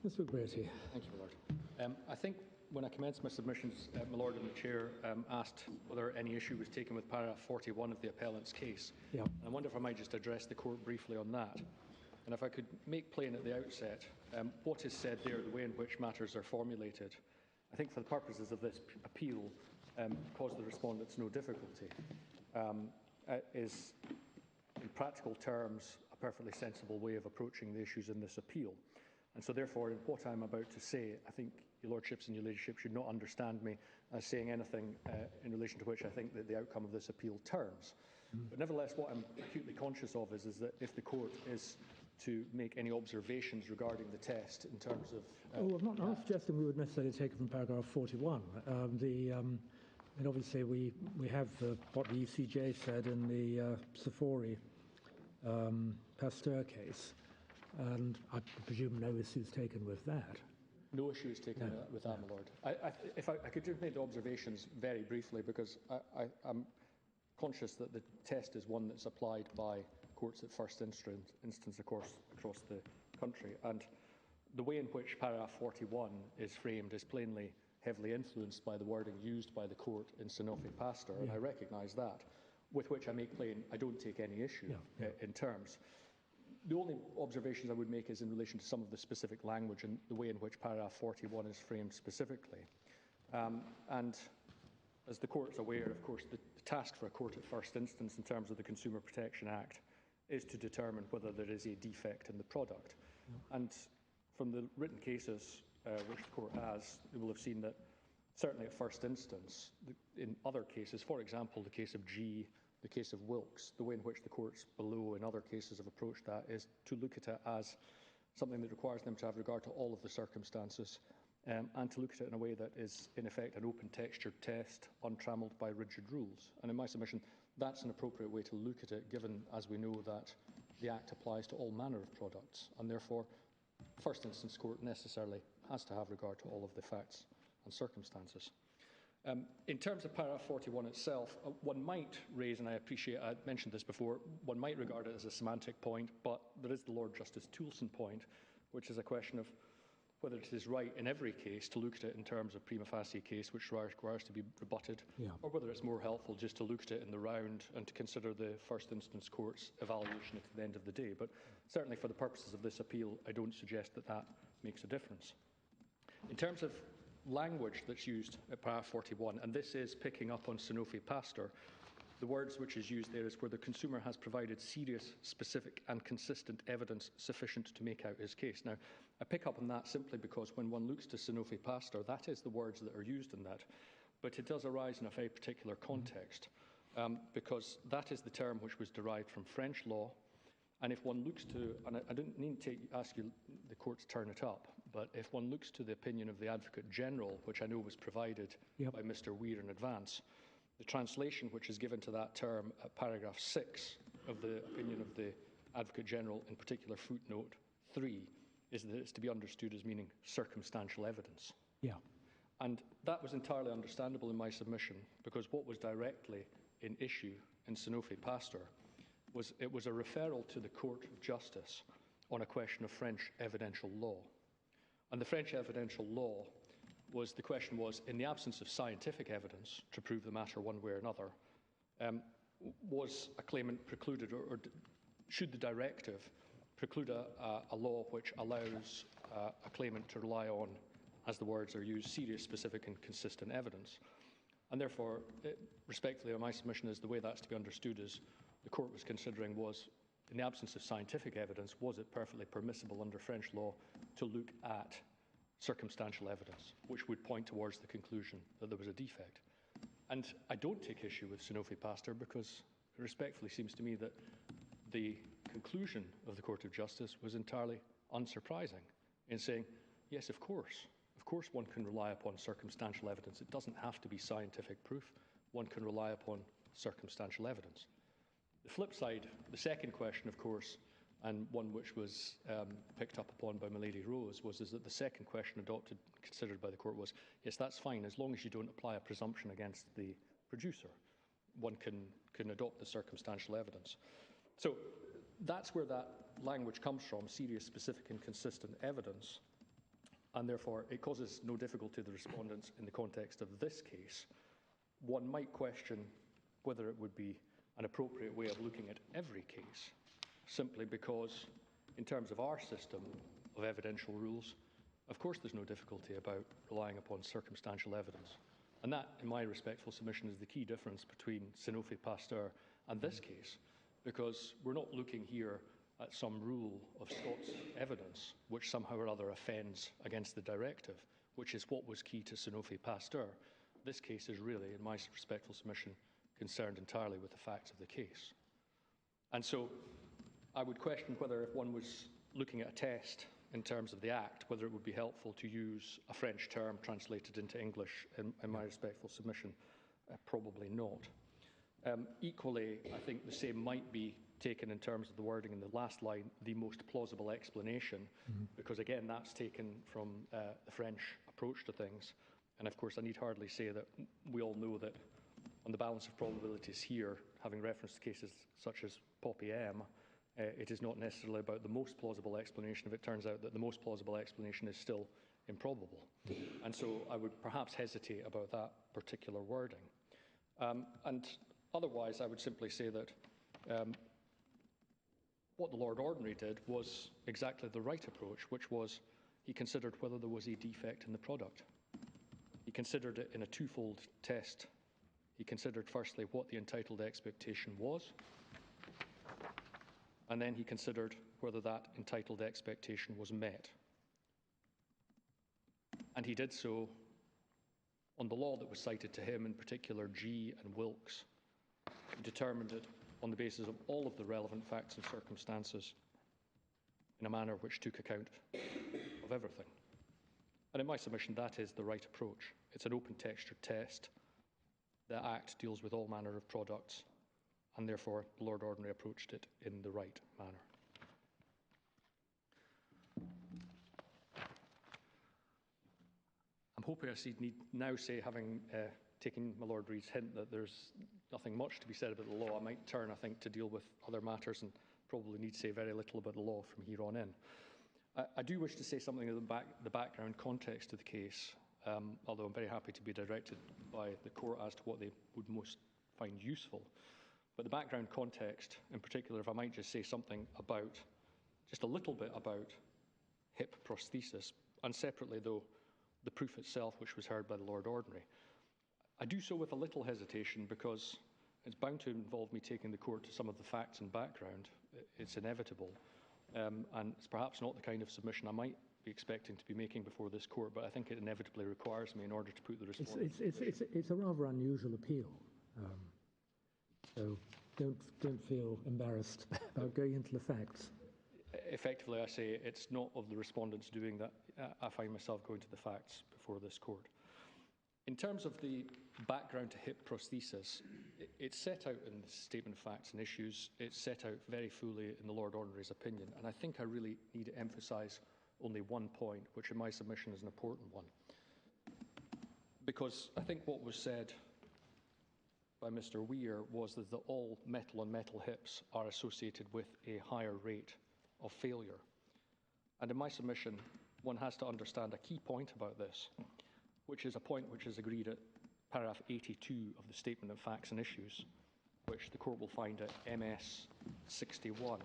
Mr. Brady. Thank you, my Lord. I think when I commenced my submissions, my Lord and the Chair asked whether any issue was taken with paragraph 41 of the appellant's case. Yeah. And I wonder if I might just address the court briefly on that. And if I could make plain at the outset what is said there, the way in which matters are formulated, I think for the purposes of this appeal, cause the respondents no difficulty, is in practical terms a perfectly sensible way of approaching the issues in this appeal. And so therefore, in what I'm about to say, I think your Lordships and your Ladyship should not understand me as saying anything in relation to which I think that the outcome of this appeal turns. But nevertheless, what I'm acutely conscious of is that if the court is to make any observations regarding the test in terms of... I'm not suggesting we would necessarily take it from paragraph 41. And obviously we have what the ECJ said in the Safori Pasteur case, and I presume no issue is taken with that. No issue is taken with that, my Lord. If I could just make the observations very briefly, because I'm conscious that the test is one that's applied by courts at first instance, of course, across the country. And the way in which paragraph 41 is framed is plainly heavily influenced by the wording used by the court in Sanofi Pasteur, and I recognise that, with which I make plain I don't take any issue in terms. The only observations I would make is in relation to some of the specific language and the way in which paragraph 41 is framed specifically. And as the court is aware, of course, the task for a court at first instance in terms of the Consumer Protection Act is to determine whether there is a defect in the product. And from the written cases which the court has, you will have seen that certainly at first instance, in other cases, for example, the case of G, the case of Wilkes, the way in which the courts below in other cases have approached that is to look at it as something that requires them to have regard to all of the circumstances and to look at it in a way that is, in effect, an open-textured test, untrammelled by rigid rules. And in my submission, that's an appropriate way to look at it, given, as we know, that the Act applies to all manner of products, and therefore, first instance court necessarily has to have regard to all of the facts and circumstances. In terms of paragraph 41 itself, one might raise, and I appreciate I mentioned this before, one might regard it as a semantic point, but there is the Lord Justice Toulson point, which is a question of whether it is right in every case to look at it in terms of prima facie case, which requires to be rebutted, or whether it's more helpful just to look at it in the round and to consider the first instance court's evaluation at the end of the day. But certainly for the purposes of this appeal, I don't suggest that that makes a difference. In terms of language that's used at paragraph 41, and this is picking up on Sanofi Pasteur, the words which is used there is where the consumer has provided serious, specific and consistent evidence sufficient to make out his case. Now, I pick up on that simply because when one looks to Sanofi Pasteur, that is the words that are used in that, but it does arise in a very particular context because that is the term which was derived from French law. And if one looks to, and I don't need to ask you the court to turn it up, but if one looks to the opinion of the Advocate General, which I know was provided by Mr. Weir in advance, the translation which is given to that term at paragraph 6 of the opinion of the Advocate General, in particular footnote 3, is that it's to be understood as meaning circumstantial evidence. And that was entirely understandable in my submission, because what was directly in issue in Sanofi Pasteur was it was a referral to the Court of Justice on a question of French evidential law. And the French evidential law was, the question was, in the absence of scientific evidence to prove the matter one way or another, was a claimant precluded, or should the directive preclude a law which allows a claimant to rely on, as the words are used, serious, specific and consistent evidence? And therefore, respectfully, my submission is the way that's to be understood is the court was considering was, in the absence of scientific evidence, was it perfectly permissible under French law to look at circumstantial evidence, which would point towards the conclusion that there was a defect. And I don't take issue with Sanofi Pasteur because it respectfully seems to me that the conclusion of the Court of Justice was entirely unsurprising in saying, yes, of course one can rely upon circumstantial evidence. It doesn't have to be scientific proof. One can rely upon circumstantial evidence. The flip side, the second question, of course, and one which was picked up upon by my Lady Rose, is that the second question considered by the court was, yes, that's fine, as long as you don't apply a presumption against the producer. One can adopt the circumstantial evidence. So that's where that language comes from, serious, specific and consistent evidence. and therefore it causes no difficulty to the respondents in the context of this case. One might question whether it would be an appropriate way of looking at every case, simply because in terms of our system of evidential rules, of course there's no difficulty about relying upon circumstantial evidence. And that, in my respectful submission, is the key difference between Sanofi Pasteur and this case, because we're not looking here at some rule of Scots evidence which somehow or other offends against the directive, which is what was key to Sanofi Pasteur. This case is really, in my respectful submission, concerned entirely with the facts of the case. And so I would question whether, if one was looking at a test in terms of the Act, whether it would be helpful to use a French term translated into English. In my respectful submission, probably not. Equally, I think the same might be taken in terms of the wording in the last line, the most plausible explanation, because again, that's taken from the French approach to things. And of course, I need hardly say that we all know that on the balance of probabilities here, having reference to cases such as Poppy M, it is not necessarily about the most plausible explanation if it turns out that the most plausible explanation is still improbable. And so I would perhaps hesitate about that particular wording. And otherwise, I would simply say that what the Lord Ordinary did was exactly the right approach, which was he considered whether there was a defect in the product. He considered it in a twofold test. He considered firstly what the entitled expectation was, and then he considered whether that entitled expectation was met. And he did so on the law that was cited to him, in particular G and Wilkes. He determined it on the basis of all of the relevant facts and circumstances in a manner which took account of everything. And in my submission, that is the right approach. It's an open texture test. The Act deals with all manner of products, and therefore the Lord Ordinary approached it in the right manner. I'm hoping I need now say, having taken my Lord Reid's hint that there's nothing much to be said about the law, I might turn, I think, to deal with other matters and probably need to say very little about the law from here on in. I do wish to say something of the background context of the case, although I'm very happy to be directed by the court as to what they would most find useful. But the background context, in particular, if I might just say something about, just a little bit about hip prosthesis, and separately, though, the proof itself, which was heard by the Lord Ordinary. I do so with a little hesitation because it's bound to involve me taking the court to some of the facts and background. It's inevitable. And it's perhaps not the kind of submission I might be expecting to be making before this court, but I think it inevitably requires me in order to put the respondent. It's a rather unusual appeal. So don't feel embarrassed about going into the facts. Effectively, I say it's not of the respondents doing that. I find myself going to the facts before this court. In terms of the background to hip prosthesis, it's set out in the Statement of Facts and Issues. It's set out very fully in the Lord Ordinary's opinion, and I think I really need to emphasise only one point, which in my submission is an important one. Because I think what was said by Mr. Weir was that all metal-on-metal hips are associated with a higher rate of failure. And in my submission, one has to understand a key point about this, which is a point which is agreed at paragraph 82 of the Statement of Facts and Issues, which the court will find at MS 61.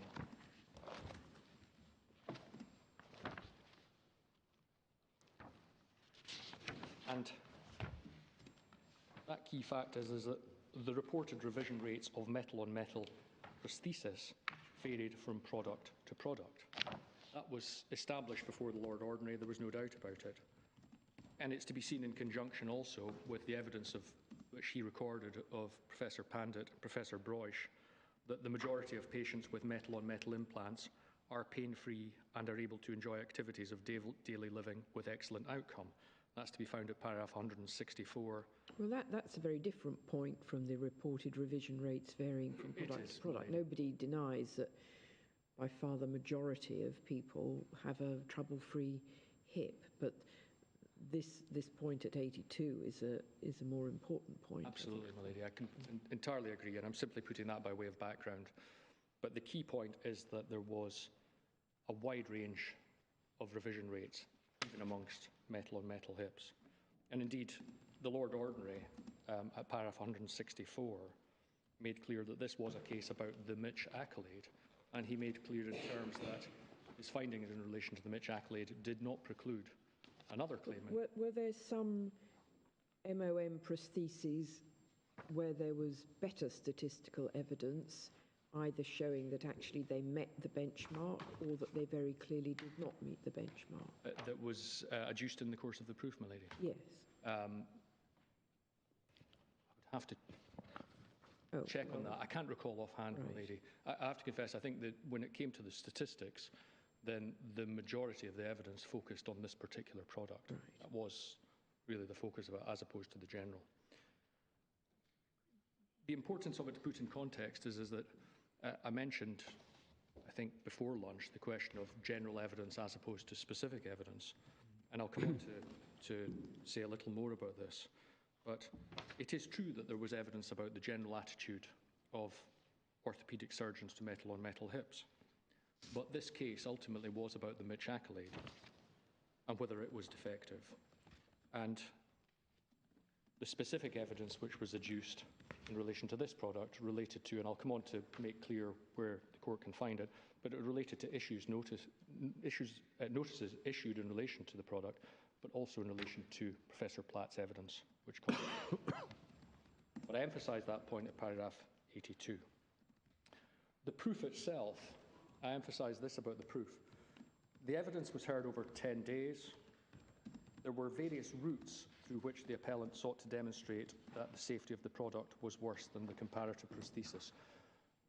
And that key fact is that the reported revision rates of metal-on-metal prosthesis varied from product to product. That was established before the Lord Ordinary, there was no doubt about it. And it's to be seen in conjunction also with the evidence of which he recorded of Professor Pandit and Professor Broish, that the majority of patients with metal-on-metal implants are pain-free and are able to enjoy activities of daily living with excellent outcome. That's to be found at paragraph 164. Well, that's a very different point from the reported revision rates varying from product to product. Nobody denies that by far the majority of people have a trouble-free hip, but this point at 82 is a more important point. Absolutely, my lady. I can entirely agree, and I'm simply putting that by way of background. But the key point is that there was a wide range of revision rates. even amongst metal-on-metal hips. And indeed, the Lord Ordinary, at paragraph 164, made clear that this was a case about the Mitch accolade, and he made clear in terms that his findings in relation to the Mitch accolade did not preclude another claimant. Were there some MoM prostheses where there was better statistical evidence, either showing that actually they met the benchmark or that they very clearly did not meet the benchmark? That was adduced in the course of the proof, my lady? Yes. I would have to check on that. I can't recall offhand, my lady. I have to confess, I think that when it came to the statistics, then the majority of the evidence focused on this particular product. Right. That was really the focus of it, as opposed to the general. The importance of it to put in context is that I mentioned, I think before lunch, the question of general evidence as opposed to specific evidence. And I'll come on to say a little more about this. But it is true that there was evidence about the general attitude of orthopaedic surgeons to metal-on-metal hips. But this case ultimately was about the Mitch accolade and whether it was defective. And the specific evidence which was adduced in relation to this product related to, and I'll come on to make clear where the court can find it, but it related to notices issued in relation to the product, but also in relation to Professor Platt's evidence, which comes. But I emphasise that point at paragraph 82. The proof itself, I emphasise this about the proof. The evidence was heard over 10 days. There were various routes through which the appellant sought to demonstrate that the safety of the product was worse than the comparative prosthesis.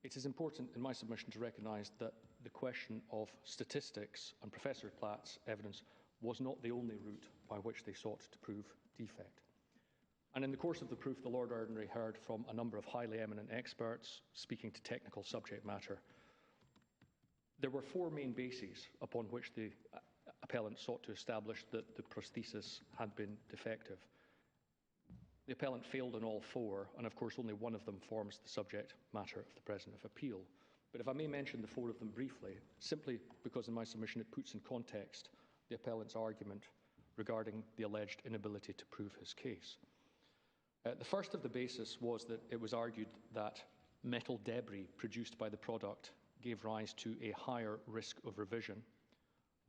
It is important in my submission to recognise that the question of statistics and Professor Platt's evidence was not the only route by which they sought to prove defect. And in the course of the proof, the Lord Ordinary heard from a number of highly eminent experts speaking to technical subject matter. There were four main bases upon which the appellant sought to establish that the prosthesis had been defective. The appellant failed on all four, and of course only one of them forms the subject matter of the present appeal. But if I may mention the four of them briefly, simply because in my submission it puts in context the appellant's argument regarding the alleged inability to prove his case. The first of the basis was that it was argued that metal debris produced by the product gave rise to a higher risk of revision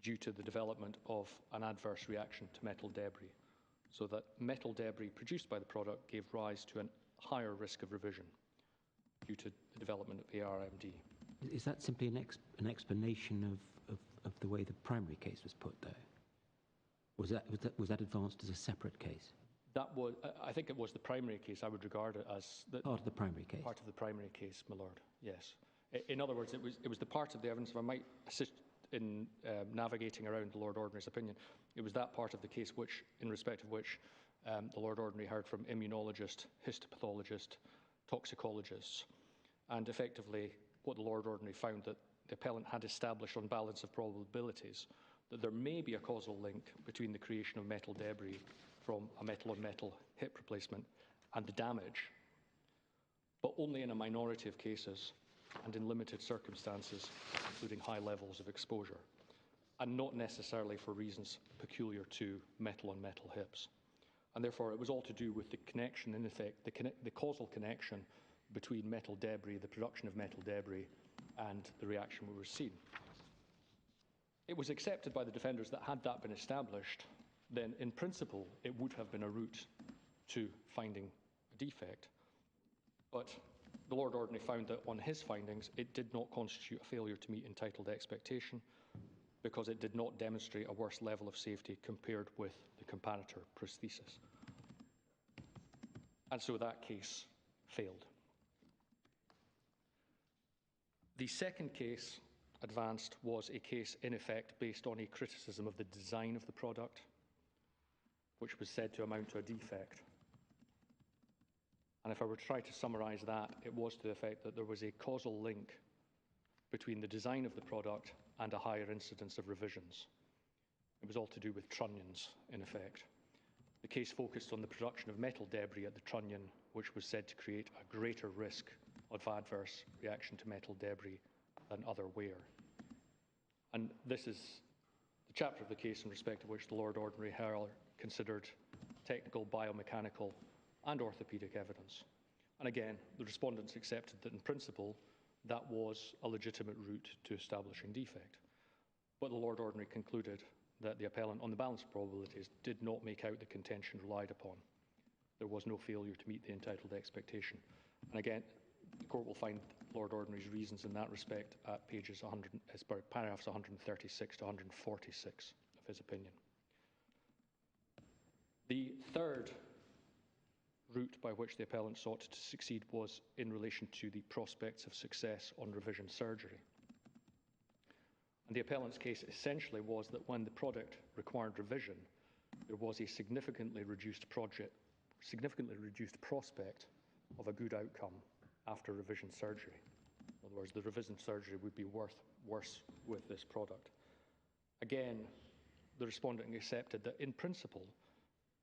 due to the development of an adverse reaction to metal debris. So that metal debris produced by the product gave rise to a higher risk of revision due to the development of ARMD. Is that simply an explanation of the way the primary case was put there? Was that advanced as a separate case? That was, I think it was the primary case. I would regard it as part of the primary case. Part of the primary case, my lord. Yes. In other words, it was the part of the evidence. If I might assist in navigating around the Lord Ordinary's opinion, it was that part of the case which, in respect of which, the Lord Ordinary heard from immunologists, histopathologists, toxicologists, and effectively what the Lord Ordinary found that the appellant had established on balance of probabilities that there may be a causal link between the creation of metal debris from a metal-on-metal hip replacement and the damage, but only in a minority of cases and in limited circumstances, including high levels of exposure, and not necessarily for reasons peculiar to metal-on-metal hips. And therefore, it was all to do with the connection, in effect, the causal connection between metal debris, the production of metal debris, and the reaction we were seeing. It was accepted by the defenders that had that been established, then in principle, it would have been a route to finding a defect. But the Lord Ordinary found that on his findings, it did not constitute a failure to meet entitled expectation because it did not demonstrate a worse level of safety compared with the comparator prosthesis. And so that case failed. The second case advanced was a case, in effect, based on a criticism of the design of the product, which was said to amount to a defect. And if I were to try to summarise that, it was to the effect that there was a causal link between the design of the product and a higher incidence of revisions. It was all to do with trunnions, in effect. The case focused on the production of metal debris at the trunnion, which was said to create a greater risk of adverse reaction to metal debris than other wear. And this is the chapter of the case in respect of which the Lord Ordinary Hurler considered technical, biomechanical and orthopaedic evidence. And again, the respondents accepted that in principle that was a legitimate route to establishing defect. But the Lord Ordinary concluded that the appellant, on the balance of probabilities, did not make out the contention relied upon. There was no failure to meet the entitled expectation. And again, the court will find Lord Ordinary's reasons in that respect at paragraphs 136 to 146 of his opinion. The third route by which the appellant sought to succeed was in relation to the prospects of success on revision surgery. And the appellant's case essentially was that when the product required revision, there was a significantly reduced prospect of a good outcome after revision surgery. In other words, the revision surgery would be worse with this product. Again, the respondent accepted that in principle,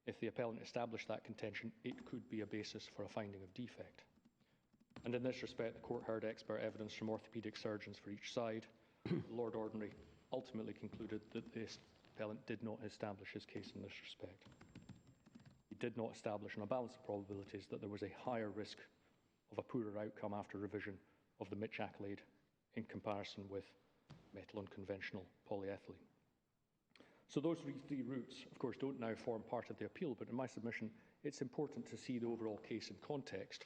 if the appellant established that contention, it could be a basis for a finding of defect. And in this respect, the court heard expert evidence from orthopaedic surgeons for each side. The Lord Ordinary ultimately concluded that this appellant did not establish his case in this respect. He did not establish on a balance of probabilities that there was a higher risk of a poorer outcome after revision of the Mitch accolade in comparison with metal unconventional polyethylene. So those three routes, of course, don't now form part of the appeal, but in my submission, it's important to see the overall case in context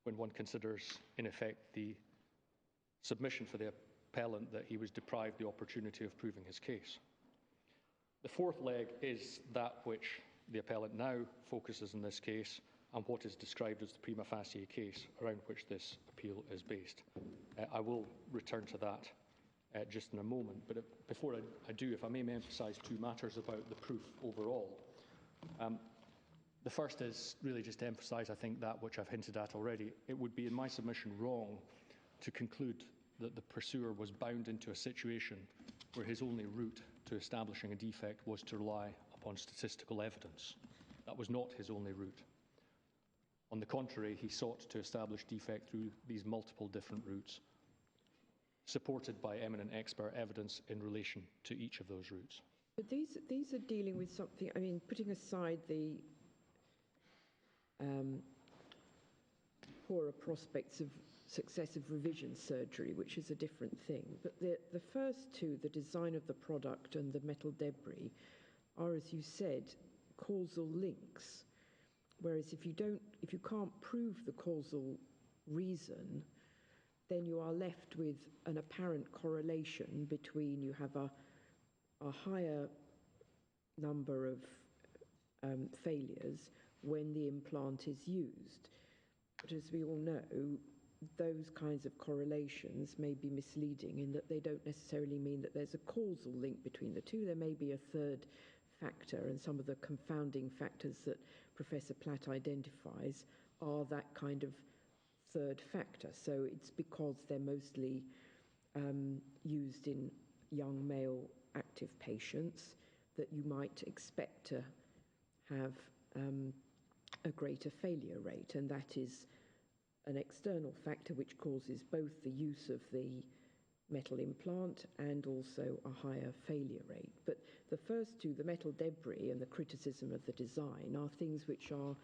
when one considers, in effect, the submission for the appellant that he was deprived the opportunity of proving his case. The fourth leg is that which the appellant now focuses in this case and what is described as the prima facie case around which this appeal is based. I will return to that just in a moment, but before I do, if I may emphasise two matters about the proof overall. The first is really just to emphasise, I think, that which I've hinted at already. It would be, in my submission, wrong to conclude that the pursuer was bound into a situation where his only route to establishing a defect was to rely upon statistical evidence. That was not his only route. On the contrary, he sought to establish defect through these multiple different routes, supported by eminent expert evidence in relation to each of those routes. But these are dealing with something, I mean, putting aside the poorer prospects of successive revision surgery, which is a different thing. But the first two, the design of the product and the metal debris, are, as you said, causal links. Whereas if you can't prove the causal reason, then you are left with an apparent correlation between you have a higher number of failures when the implant is used. But as we all know, those kinds of correlations may be misleading in that they don't necessarily mean that there's a causal link between the two. There may be a third factor, and some of the confounding factors that Professor Platt identifies are that kind of third factor. So it's because they're mostly used in young male active patients that you might expect to have a greater failure rate, and that is an external factor which causes both the use of the metal implant and also a higher failure rate. But the first two, the metal debris and the criticism of the design, are things which are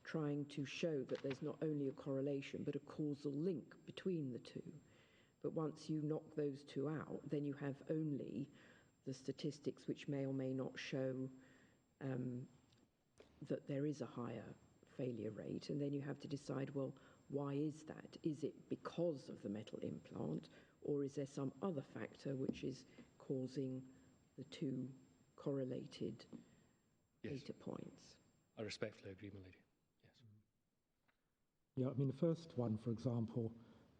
trying to show that there's not only a correlation but a causal link between the two. But once you knock those two out, then you have only the statistics which may or may not show that there is a higher failure rate, and then you have to decide, well, why is that? Is it because of the metal implant, or is there some other factor which is causing the two correlated data points? I respectfully agree, my lady. Yes. Yeah, I mean, the first one, for example,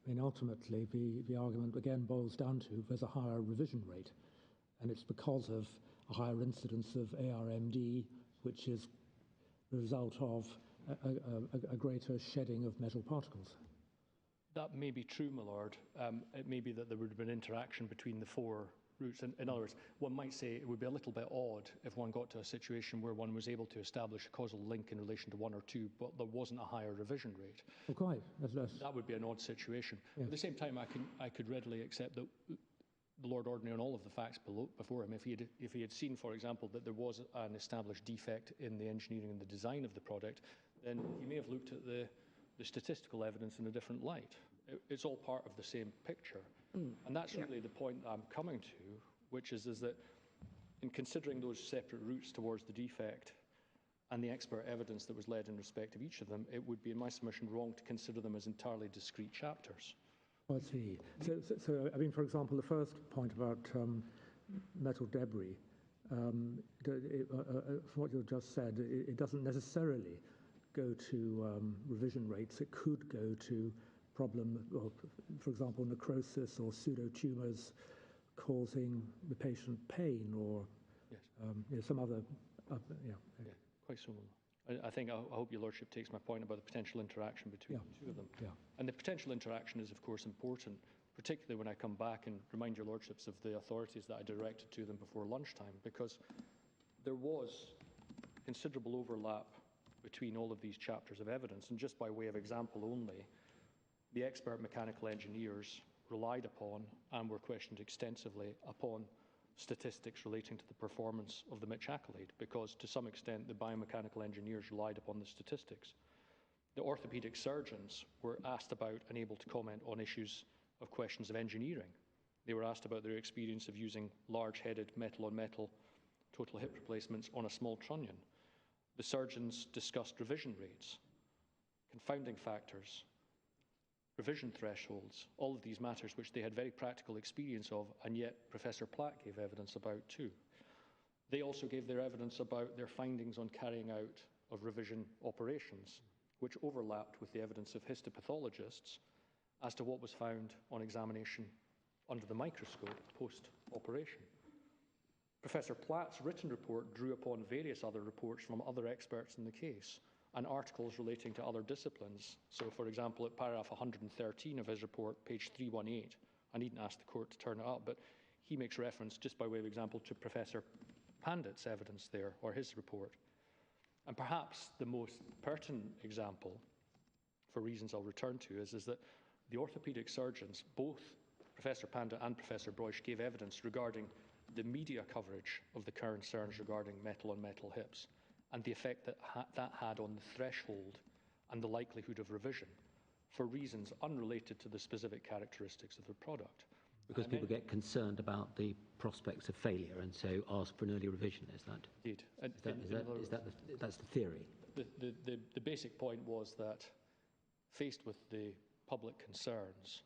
I mean, ultimately, the argument again boils down to there's a higher revision rate, and it's because of a higher incidence of ARMD, which is the result of a greater shedding of metal particles. That may be true, my lord. It may be that there would have been interaction between the four routes. In other words, one might say it would be a little bit odd if one got to a situation where one was able to establish a causal link in relation to one or two, but there wasn't a higher revision rate. Well, quite. That would be an odd situation. Yes. At the same time, I could readily accept that the Lord Ordinary on all of the facts before him. If he had seen, for example, that there was an established defect in the engineering and the design of the product, then he may have looked at the statistical evidence in a different light. It's all part of the same picture. And that's really the point that I'm coming to, which is that in considering those separate routes towards the defect and the expert evidence that was led in respect of each of them, it would be, in my submission, wrong to consider them as entirely discrete chapters. I see. So, I mean, for example, the first point about metal debris, from what you've just said, it doesn't necessarily go to revision rates. It could go to problem, well, for example, necrosis or pseudotumors causing the patient pain, or some other, quite similar. I hope your Lordship takes my point about the potential interaction between the two of them. And the potential interaction is, of course, important, particularly when I come back and remind your Lordships of the authorities that I directed to them before lunchtime, because there was considerable overlap between all of these chapters of evidence. And just by way of example only, the expert mechanical engineers relied upon and were questioned extensively upon statistics relating to the performance of the Mitch accolade, because to some extent the biomechanical engineers relied upon the statistics. The orthopaedic surgeons were asked about and able to comment on issues of questions of engineering. They were asked about their experience of using large-headed metal-on-metal total hip replacements on a small trunnion. The surgeons discussed revision rates, confounding factors, revision thresholds, all of these matters which they had very practical experience of, and yet Professor Platt gave evidence about too. They also gave their evidence about their findings on carrying out of revision operations, which overlapped with the evidence of histopathologists as to what was found on examination under the microscope post-operation. Professor Platt's written report drew upon various other reports from other experts in the case and articles relating to other disciplines. So, for example, at paragraph 113 of his report, page 318, I needn't ask the court to turn it up, but he makes reference, just by way of example, to Professor Pandit's evidence there, or his report. And perhaps the most pertinent example, for reasons I'll return to, is that the orthopaedic surgeons, both Professor Pandit and Professor Broish, gave evidence regarding the media coverage of the concerns regarding metal-on-metal hips and the effect that that had on the threshold and the likelihood of revision for reasons unrelated to the specific characteristics of the product. Because people get concerned about the prospects of failure and so ask for an early revision, is that? Indeed. That's the theory? The basic point was that faced with the public concerns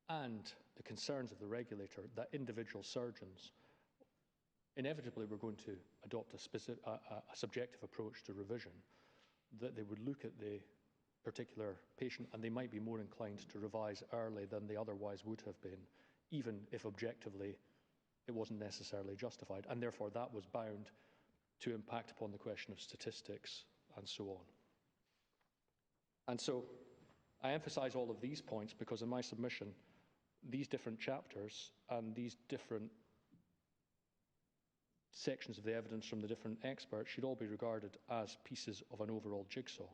and the concerns of the regulator, that individual surgeons inevitably were going to adopt a subjective approach to revision, that they would look at the particular patient and they might be more inclined to revise early than they otherwise would have been, even if objectively it wasn't necessarily justified. And therefore that was bound to impact upon the question of statistics and so on. And so I emphasize all of these points because in my submission, these different chapters and these different sections of the evidence from the different experts should all be regarded as pieces of an overall jigsaw,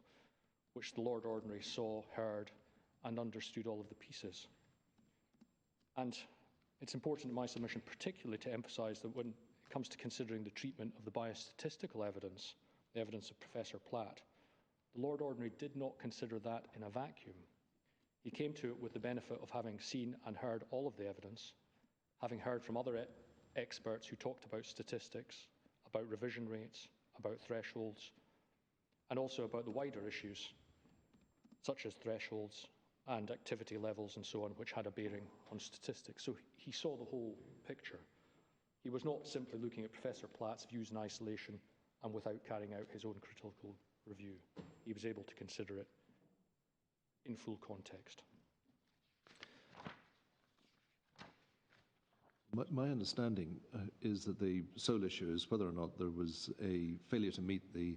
which the Lord Ordinary saw, heard, and understood all of the pieces. And it's important in my submission particularly to emphasize that when it comes to considering the treatment of the biostatistical evidence, the evidence of Professor Platt, the Lord Ordinary did not consider that in a vacuum. He came to it with the benefit of having seen and heard all of the evidence, having heard from other experts who talked about statistics, about revision rates, about thresholds, and also about the wider issues, such as thresholds and activity levels and so on, which had a bearing on statistics. So he saw the whole picture. He was not simply looking at Professor Platt's views in isolation and without carrying out his own critical review. He was able to consider it in full context. My understanding is that the sole issue is whether or not there was a failure to meet the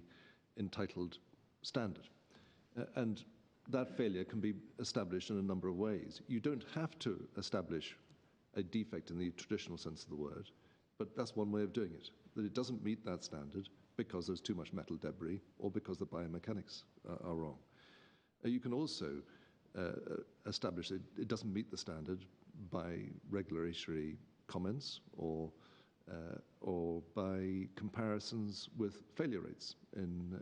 entitled standard. And that failure can be established in a number of ways. You don't have to establish a defect in the traditional sense of the word, but that's one way of doing it, that it doesn't meet that standard because there's too much metal debris or because the biomechanics are wrong. You can also establish that it doesn't meet the standard by regulatory comments or by comparisons with failure rates in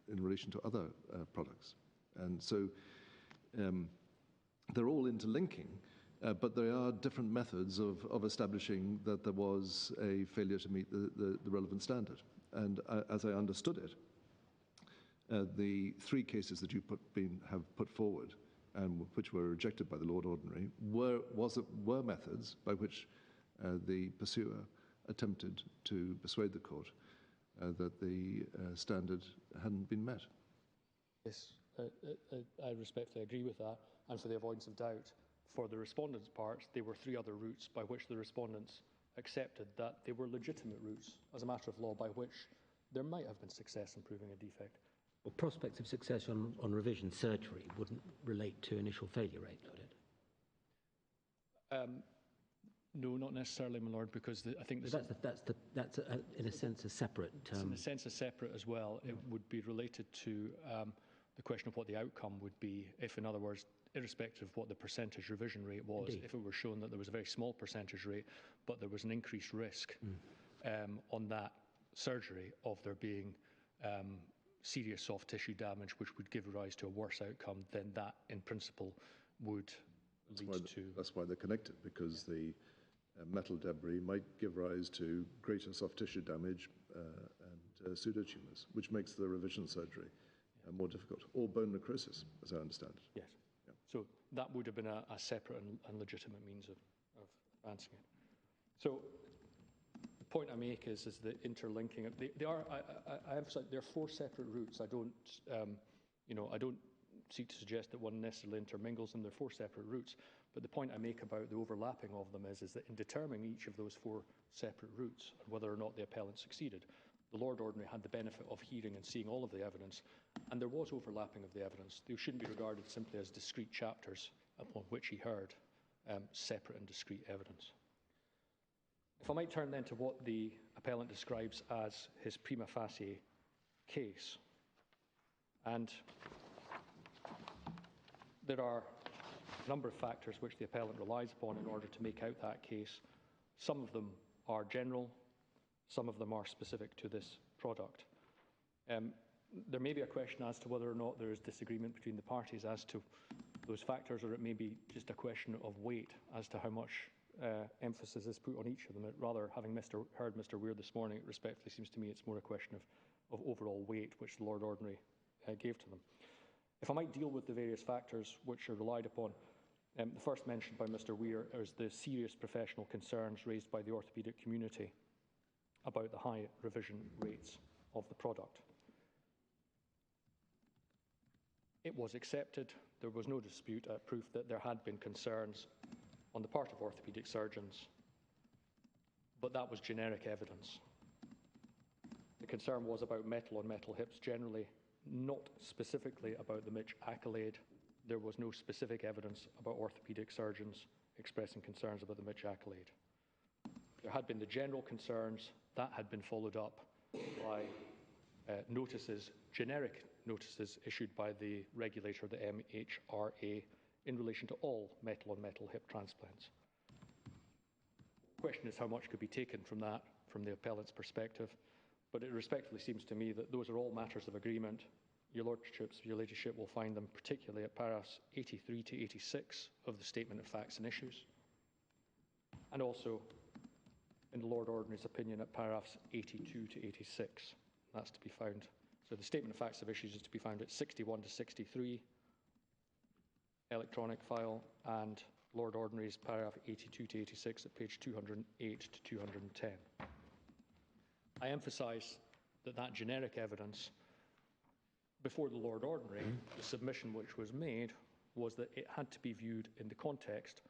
relation to other products. And so they're all interlinking, but there are different methods of establishing that there was a failure to meet the relevant standard. And as I understood it, the three cases that you have put forward and which were rejected by the Lord Ordinary were methods by which the pursuer attempted to persuade the court that the standard hadn't been met. Yes, I respectfully agree with that. And for the avoidance of doubt, for the respondents' part, there were three other routes by which the respondents accepted that they were legitimate routes as a matter of law by which there might have been success in proving a defect. Well, prospects of success on revision surgery wouldn't relate to initial failure rate, would it? No, not necessarily, my lord, because I think that's in a sense a separate. It's in a sense a separate as well. It would be related to the question of what the outcome would be if, in other words, irrespective of what the percentage revision rate was, Indeed. If it were shown that there was a very small percentage rate, but there was an increased risk on that surgery of there being serious soft tissue damage, which would give rise to a worse outcome, then that, in principle, would lead to... That's why they're connected, because the metal debris might give rise to greater soft tissue damage and pseudotumors, which makes the revision surgery more difficult, or bone necrosis, as I understand it. Yes. Yeah. So that would have been a separate and legitimate means of advancing it. So the point I make is the interlinking. I emphasize there are four separate routes. I don't, I don't seek to suggest that one necessarily intermingles them. They're four separate routes. But the point I make about the overlapping of them is that in determining each of those four separate routes and whether or not the appellant succeeded, the Lord Ordinary had the benefit of hearing and seeing all of the evidence, and there was overlapping of the evidence. They shouldn't be regarded simply as discrete chapters upon which he heard separate and discrete evidence. If I might turn then to what the appellant describes as his prima facie case. And there are a number of factors which the appellant relies upon in order to make out that case. Some of them are general, some of them are specific to this product. There may be a question as to whether or not there is disagreement between the parties as to those factors, or it may be just a question of weight as to how much emphasis is put on each of them. Rather, having heard Mr. Weir this morning, it respectfully seems to me it's more a question of overall weight which the Lord Ordinary gave to them. If I might deal with the various factors which are relied upon, the first mentioned by Mr. Weir is the serious professional concerns raised by the orthopaedic community about the high revision rates of the product. It was accepted, there was no dispute, proof that there had been concerns on the part of orthopaedic surgeons, but that was generic evidence. The concern was about metal on metal hips generally, not specifically about the Mitch accolade. There was no specific evidence about orthopaedic surgeons expressing concerns about the Mitch accolade. There had been the general concerns, that had been followed up by notices, generic notices issued by the regulator, the MHRA, in relation to all metal on metal hip transplants. The question is how much could be taken from that, from the appellant's perspective, but it respectfully seems to me that those are all matters of agreement. Your Ladyship will find them particularly at paragraphs 83 to 86 of the Statement of Facts and Issues, and also in the Lord Ordinary's opinion at paragraphs 82 to 86. That's to be found. So the Statement of Facts of Issues is to be found at 61 to 63, electronic file, and Lord Ordinary's paragraph 82 to 86 at page 208 to 210. I emphasise that generic evidence before the Lord Ordinary, the submission which was made was that it had to be viewed in the context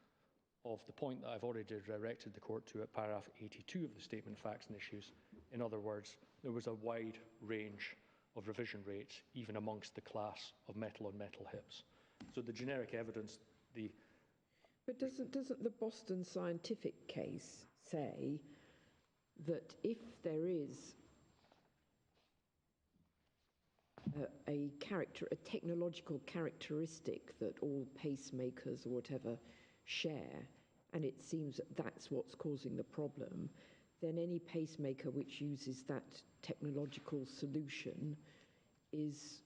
of the point that I've already directed the court to at paragraph 82 of the Statement of Facts and Issues. In other words, there was a wide range of revision rates, even amongst the class of metal on metal hips. So the generic evidence, But doesn't the Boston Scientific case say that if there is a technological characteristic that all pacemakers or whatever share, and it seems that that's what's causing the problem, then any pacemaker which uses that technological solution is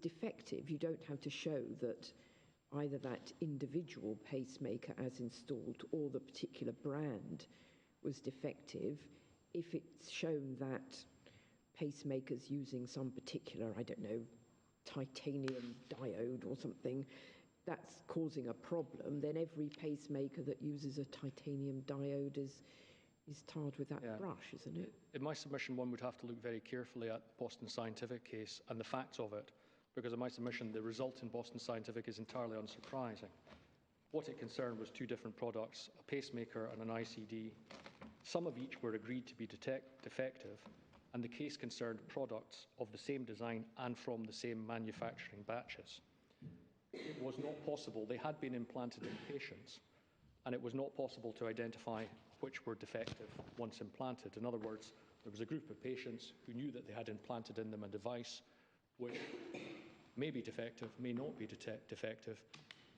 defective. You don't have to show that either that individual pacemaker as installed or the particular brand was defective. If it's shown that pacemakers using some particular, I don't know, titanium diode or something, that's causing a problem, then every pacemaker that uses a titanium diode is tarred with that brush, isn't it? In my submission, one would have to look very carefully at the Boston Scientific case and the facts of it, because in my submission, the result in Boston Scientific is entirely unsurprising. What it concerned was two different products, a pacemaker and an ICD. Some of each were agreed to be defective, and the case concerned products of the same design and from the same manufacturing batches. It was not possible, they had been implanted in patients, and it was not possible to identify which were defective once implanted. In other words, there was a group of patients who knew that they had implanted in them a device which may be defective, may not be defective,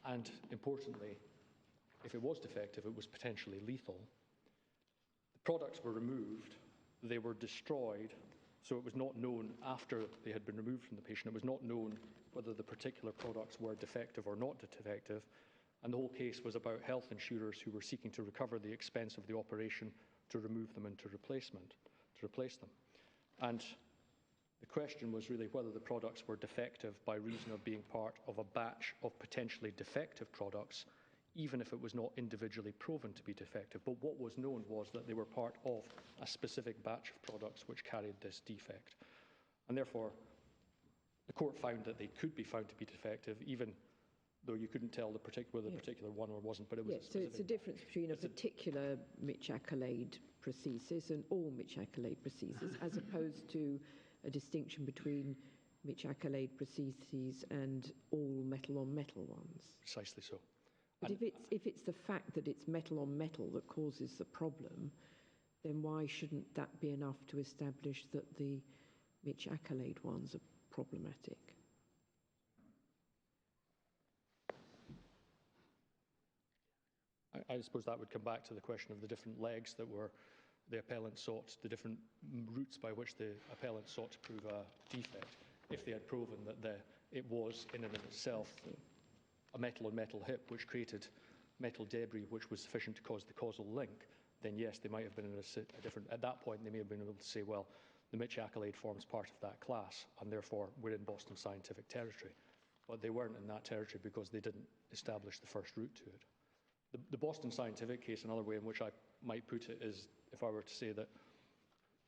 and importantly, if it was defective, it was potentially lethal. The products were removed, they were destroyed, so it was not known after they had been removed from the patient, it was not known whether the particular products were defective or not defective, and the whole case was about health insurers who were seeking to recover the expense of the operation to remove them and to replace them. And the question was really whether the products were defective by reason of being part of a batch of potentially defective products, even if it was not individually proven to be defective. But what was known was that they were part of a specific batch of products which carried this defect. And therefore, the court found that they could be found to be defective, even though you couldn't tell whether the particular one or wasn't, but it was a specific. So it's a difference between a particular Mitch Accolade prosthesis and all Mitch Accolade prosthesis, as opposed to a distinction between Mitch Accolade prostheses and all metal-on-metal ones. Precisely so. But if it's the fact that it's metal-on-metal that causes the problem, then why shouldn't that be enough to establish that the Mitch Accolade ones are problematic? I suppose that would come back to the question of the different legs that were the appellant sought, the different routes by which the appellant sought to prove a defect. If they had proven that it was in and of itself a metal-on-metal hip which created metal debris which was sufficient to cause the causal link, then yes, they might have been in a different, at that point they may have been able to say, well, the Mitch Accolade forms part of that class and therefore we're in Boston Scientific territory. But they weren't in that territory because they didn't establish the first route to it. The Boston Scientific case, another way in which I might put it is, if I were to say that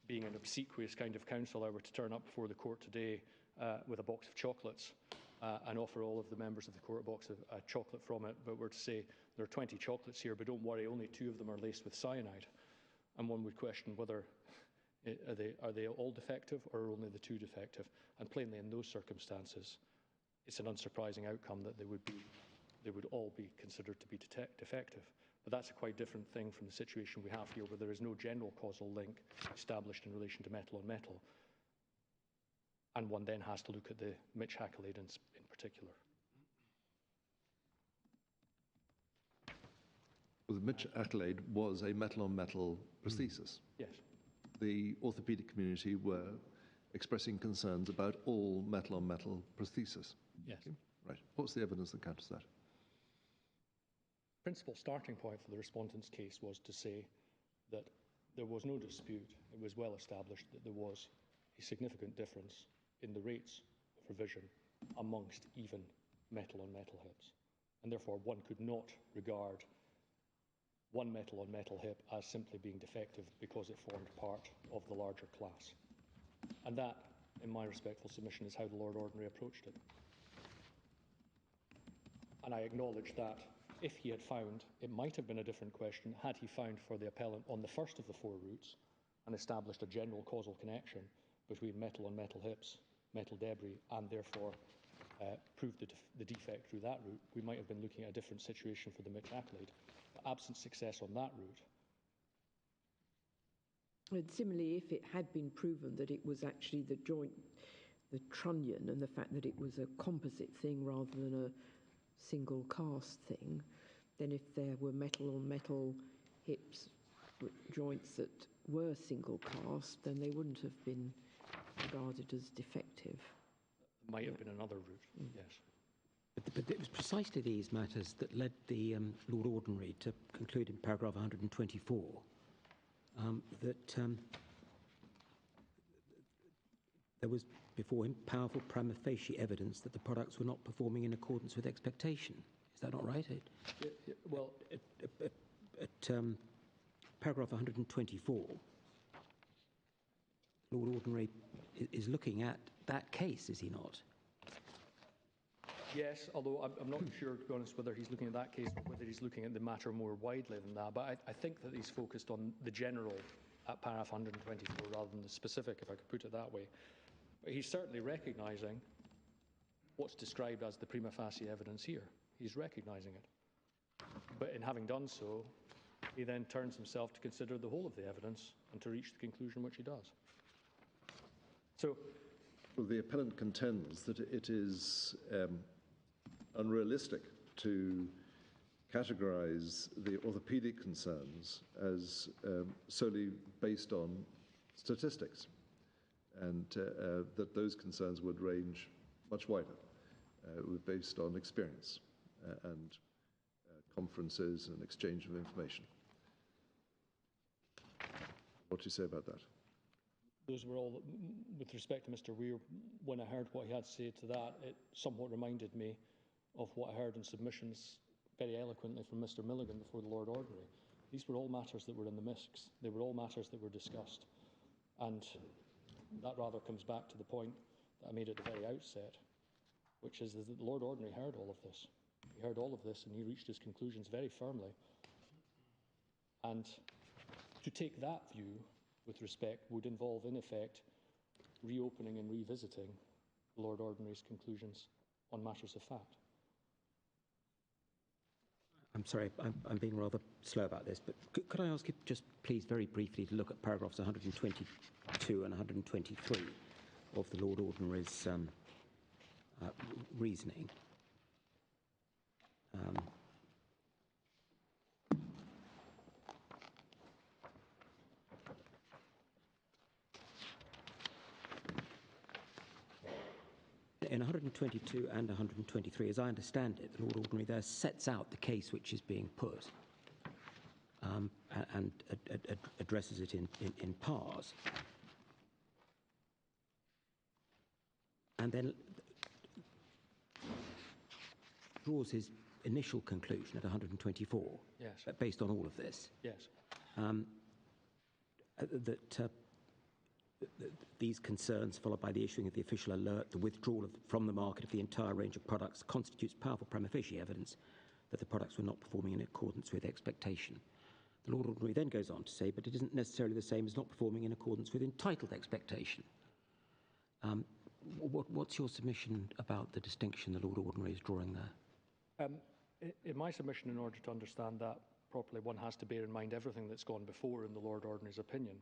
being an obsequious kind of counsel, I were to turn up before the court today with a box of chocolates and offer all of the members of the court a box of chocolate from it, but were to say, there are 20 chocolates here, but don't worry, only 2 of them are laced with cyanide. And one would question whether, are they all defective or are only the 2 defective? And plainly in those circumstances, it's an unsurprising outcome that they would all be considered to be defective. But that's a quite different thing from the situation we have here, where there is no general causal link established in relation to metal-on-metal. And one then has to look at the Mitch Accolade in particular. Well, the Mitch Accolade was a metal-on-metal prosthesis. Yes. The orthopaedic community were expressing concerns about all metal-on-metal prosthesis. Yes. Okay. Right. What's the evidence that counters that? Principal starting point for the respondent's case was to say that there was no dispute, it was well established that there was a significant difference in the rates of revision amongst even metal-on-metal hips. And therefore one could not regard one metal-on-metal hip as simply being defective because it formed part of the larger class. And that, in my respectful submission, is how the Lord Ordinary approached it. And I acknowledge that if he had found, it might have been a different question, had he found for the appellant on the first of the 4 routes and established a general causal connection between metal-on-metal hips, metal debris, and therefore proved the defect through that route, we might have been looking at a different situation for the Mitch Accolade. But absent success on that route. And similarly, if it had been proven that it was actually the joint, the trunnion, and the fact that it was a composite thing rather than a single cast thing, then if there were metal-on-metal hips, joints that were single cast, then they wouldn't have been regarded as defective. Might have been another route, yes. But it was precisely these matters that led the Lord Ordinary to conclude in paragraph 124 that there was before him powerful prima facie evidence that the products were not performing in accordance with expectation. Is that not right? Well, at paragraph 124, Lord Ordinary is looking at that case, is he not? yes, although I'm not sure, to be honest, whether he's looking at that case or whether he's looking at the matter more widely than that. But I think that he's focused on the general at paragraph 124 rather than the specific, if I could put it that way. But he's certainly recognising what's described as the prima facie evidence here. He's recognising it. But in having done so, he then turns himself to consider the whole of the evidence and to reach the conclusion which he does. So, well, the appellant contends that it is unrealistic to categorise the orthopaedic concerns as solely based on statistics, and that those concerns would range much wider, based on experience and conferences and exchange of information. What do you say about that? those were all, with respect to Mr. Weir, when I heard what he had to say to that, it somewhat reminded me of what I heard in submissions very eloquently from Mr. Milligan before the Lord Ordinary. These were all matters that were in the mix. They were all matters that were discussed. And that rather comes back to the point that I made at the very outset, which is that the Lord Ordinary heard all of this. He heard all of this and he reached his conclusions very firmly. And to take that view with respect would involve, in effect, reopening and revisiting the Lord Ordinary's conclusions on matters of fact. I'm sorry, I'm being rather slow about this, but could I ask you just please very briefly to look at paragraphs 122 and 123 of the Lord Ordinary's reasoning. In 122 and 123, as I understand it, the Lord Ordinary there sets out the case which is being put and addresses it in pars. And then draws his initial conclusion at 124, yes, based on all of this. Yes. That these concerns, followed by the issuing of the official alert, the withdrawal from the market of the entire range of products, constitutes powerful prima facie evidence that the products were not performing in accordance with expectation. The Lord Ordinary then goes on to say, but it isn't necessarily the same as not performing in accordance with entitled expectation. What's your submission about the distinction the Lord Ordinary is drawing there? In my submission, in order to understand that properly, one has to bear in mind everything that's gone before in the Lord Ordinary's opinion,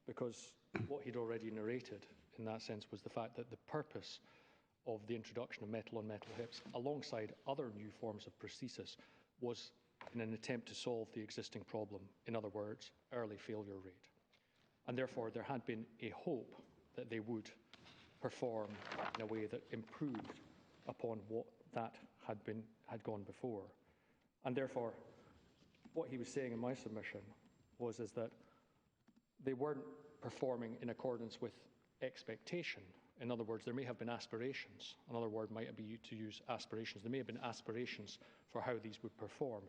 because what he'd already narrated in that sense was the fact that the purpose of the introduction of metal-on-metal hips, alongside other new forms of prosthesis, was in an attempt to solve the existing problem, in other words, early failure rate. And therefore, there had been a hope that they would perform in a way that improved upon what that had gone before. And therefore, what he was saying in my submission is that they weren't performing in accordance with expectation. In other words, there may have been aspirations. Another word might be to use aspirations. There may have been aspirations for how these would perform,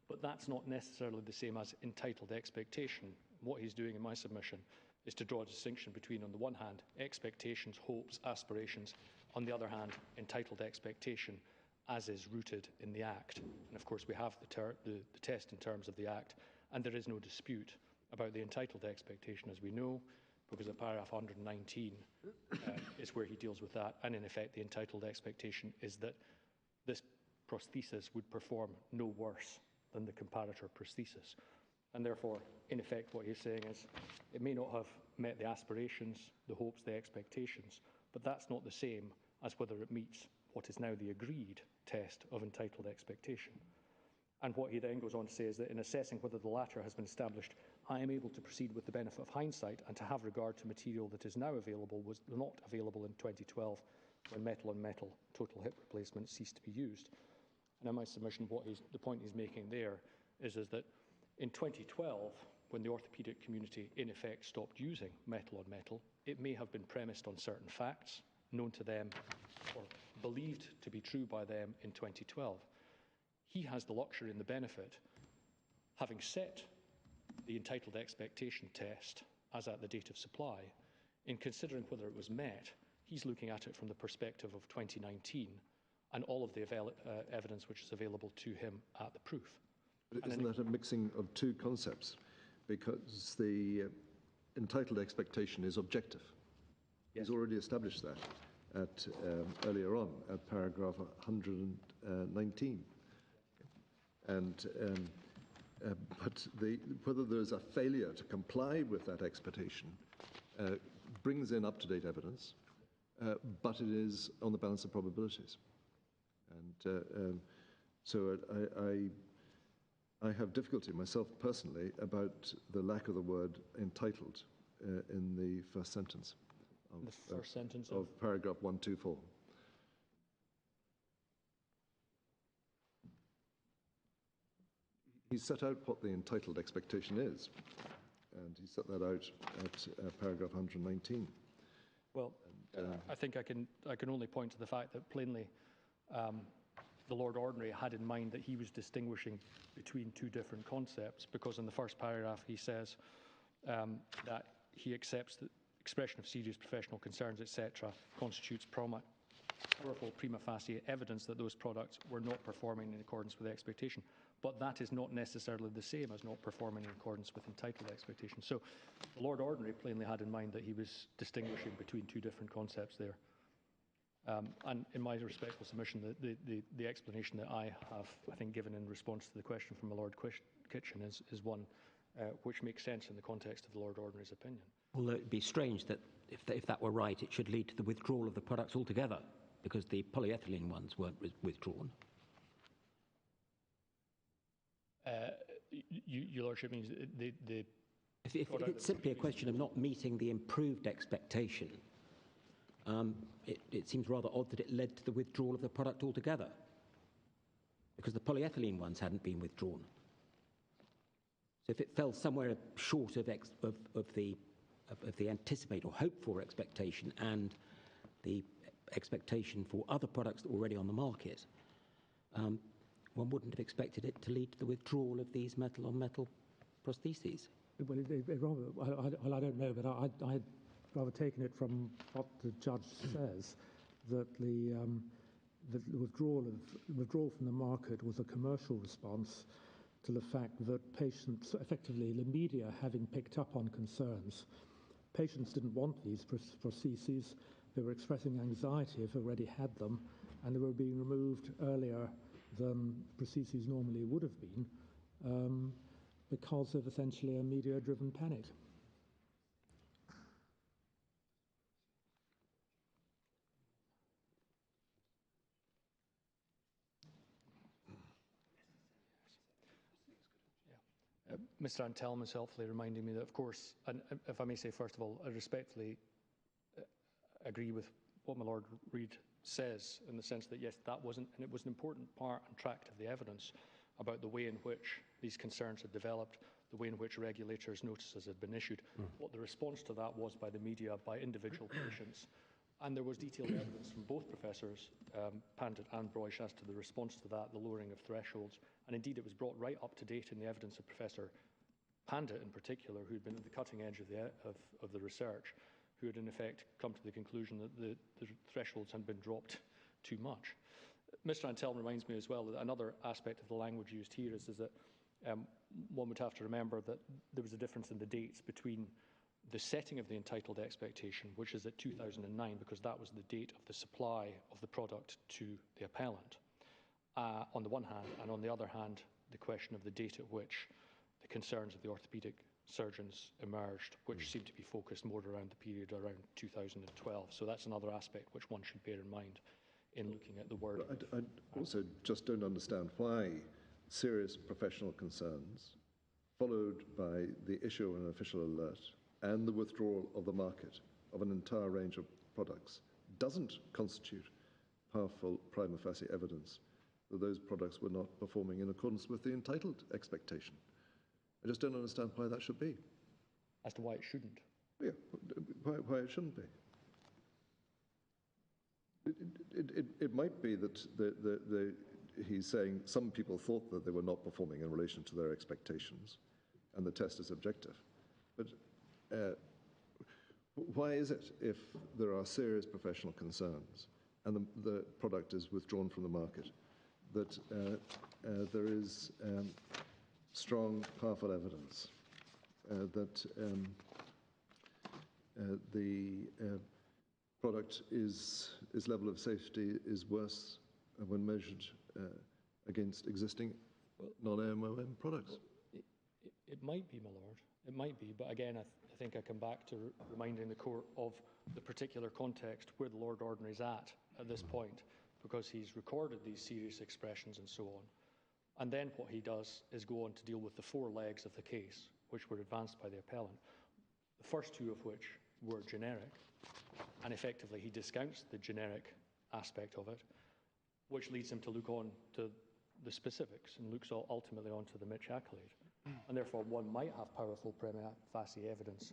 but that's not necessarily the same as entitled expectation. What he's doing in my submission is to draw a distinction between, on the one hand, expectations, hopes, aspirations, on the other hand, entitled expectation, as is rooted in the Act. And of course, we have the test in terms of the Act, and there is no dispute about the entitled expectation, as we know, because of paragraph 119 is where he deals with that. And in effect, the entitled expectation is that this prosthesis would perform no worse than the comparator prosthesis. And therefore, in effect, what he's saying is it may not have met the aspirations, the hopes, the expectations, but that's not the same as whether it meets what is now the agreed test of entitled expectation. And what he then goes on to say is that in assessing whether the latter has been established, I am able to proceed with the benefit of hindsight and to have regard to material that is now available was not available in 2012 when metal-on-metal total hip replacement ceased to be used. And in my submission, the point he's making there is that in 2012, when the orthopaedic community in effect stopped using metal-on-metal, it may have been premised on certain facts known to them or believed to be true by them in 2012. He has the luxury and the benefit, having set the entitled expectation test as at the date of supply, in considering whether it was met, he's looking at it from the perspective of 2019 and all of the evidence which is available to him at the proof. But isn't that a mixing of two concepts? Because the entitled expectation is objective. Yes. He's already established that at, earlier on at paragraph 119. And but whether there's a failure to comply with that expectation brings in up-to-date evidence, but it is on the balance of probabilities. And so I have difficulty myself personally about the lack of the word entitled in the first sentence of paragraph 124. He set out what the entitled expectation is, and he set that out at paragraph 119. Well, I think I can only point to the fact that plainly the Lord Ordinary had in mind that he was distinguishing between two different concepts, because in the first paragraph he says that he accepts that expression of serious professional concerns, etc., constitutes powerful prima facie evidence that those products were not performing in accordance with expectation. But that is not necessarily the same as not performing in accordance with entitled expectation. So the Lord Ordinary plainly had in mind that he was distinguishing between two different concepts there. And in my respectful submission, the explanation that I have, I think, given in response to the question from my Lord Kitchen is one which makes sense in the context of the Lord Ordinary's opinion. Although it would be strange that if that were right, it should lead to the withdrawal of the products altogether, because the polyethylene ones weren't withdrawn. Your Lordship means If it's simply a question of not meeting the improved expectation, it seems rather odd that it led to the withdrawal of the product altogether, because the polyethylene ones hadn't been withdrawn. So if it fell somewhere short of the anticipated or hoped for expectation and the expectation for other products that were already on the market, one wouldn't have expected it to lead to the withdrawal of these metal-on-metal prostheses. Well, I don't know, but I'd rather taken it from what the judge says, that the withdrawal from the market was a commercial response to the fact that patients, effectively the media having picked up on concerns, patients didn't want these prostheses. They were expressing anxiety if they already had them, and they were being removed earlier than prostheses normally would have been, because of essentially a media-driven panic. Mr. Antelm is helpfully reminding me that, of course, and if I may say first of all, I respectfully agree with what my Lord Reid says, in the sense that yes, that wasn't, and it was an important part and tract of the evidence about the way in which these concerns had developed, the way in which regulators' notices had been issued, what the response to that was by the media, by individual patients. And there was detailed evidence from both professors, Pandit and Broish, as to the response to that, the lowering of thresholds. And indeed, it was brought right up to date in the evidence of Professor Pandit in particular, who had been at the cutting edge of the research, who had in effect come to the conclusion that the thresholds had been dropped too much. Mr. Antelm reminds me as well that another aspect of the language used here is that one would have to remember that there was a difference in the dates between the setting of the entitled expectation, which is at 2009, because that was the date of the supply of the product to the appellant, on the one hand, and on the other hand, the question of the date at which the concerns of the orthopaedic surgeons emerged, which seemed to be focused more around the period around 2012. So that's another aspect which one should bear in mind in looking at the word. I also just don't understand why serious professional concerns, followed by the issue of an official alert and the withdrawal of the market of an entire range of products, doesn't constitute powerful prima facie evidence that those products were not performing in accordance with the entitled expectation. I just don't understand why that should be. As to why it shouldn't? Yeah, why it shouldn't be. It might be that he's saying some people thought that they were not performing in relation to their expectations, and the test is objective. But why is it, if there are serious professional concerns and the product is withdrawn from the market, that there is strong, powerful evidence that the product its level of safety is worse when measured against existing non-MoM products? It might be, my lord. It might be, but again, I think I come back to reminding the court of the particular context where the Lord Ordinary's at this point, because he's recorded these serious expressions and so on. And then what he does is go on to deal with the four legs of the case, which were advanced by the appellant, the first two of which were generic, and effectively he discounts the generic aspect of it, which leads him to look on to the specifics and looks ultimately onto the Mitch accolade. And therefore one might have powerful prima facie evidence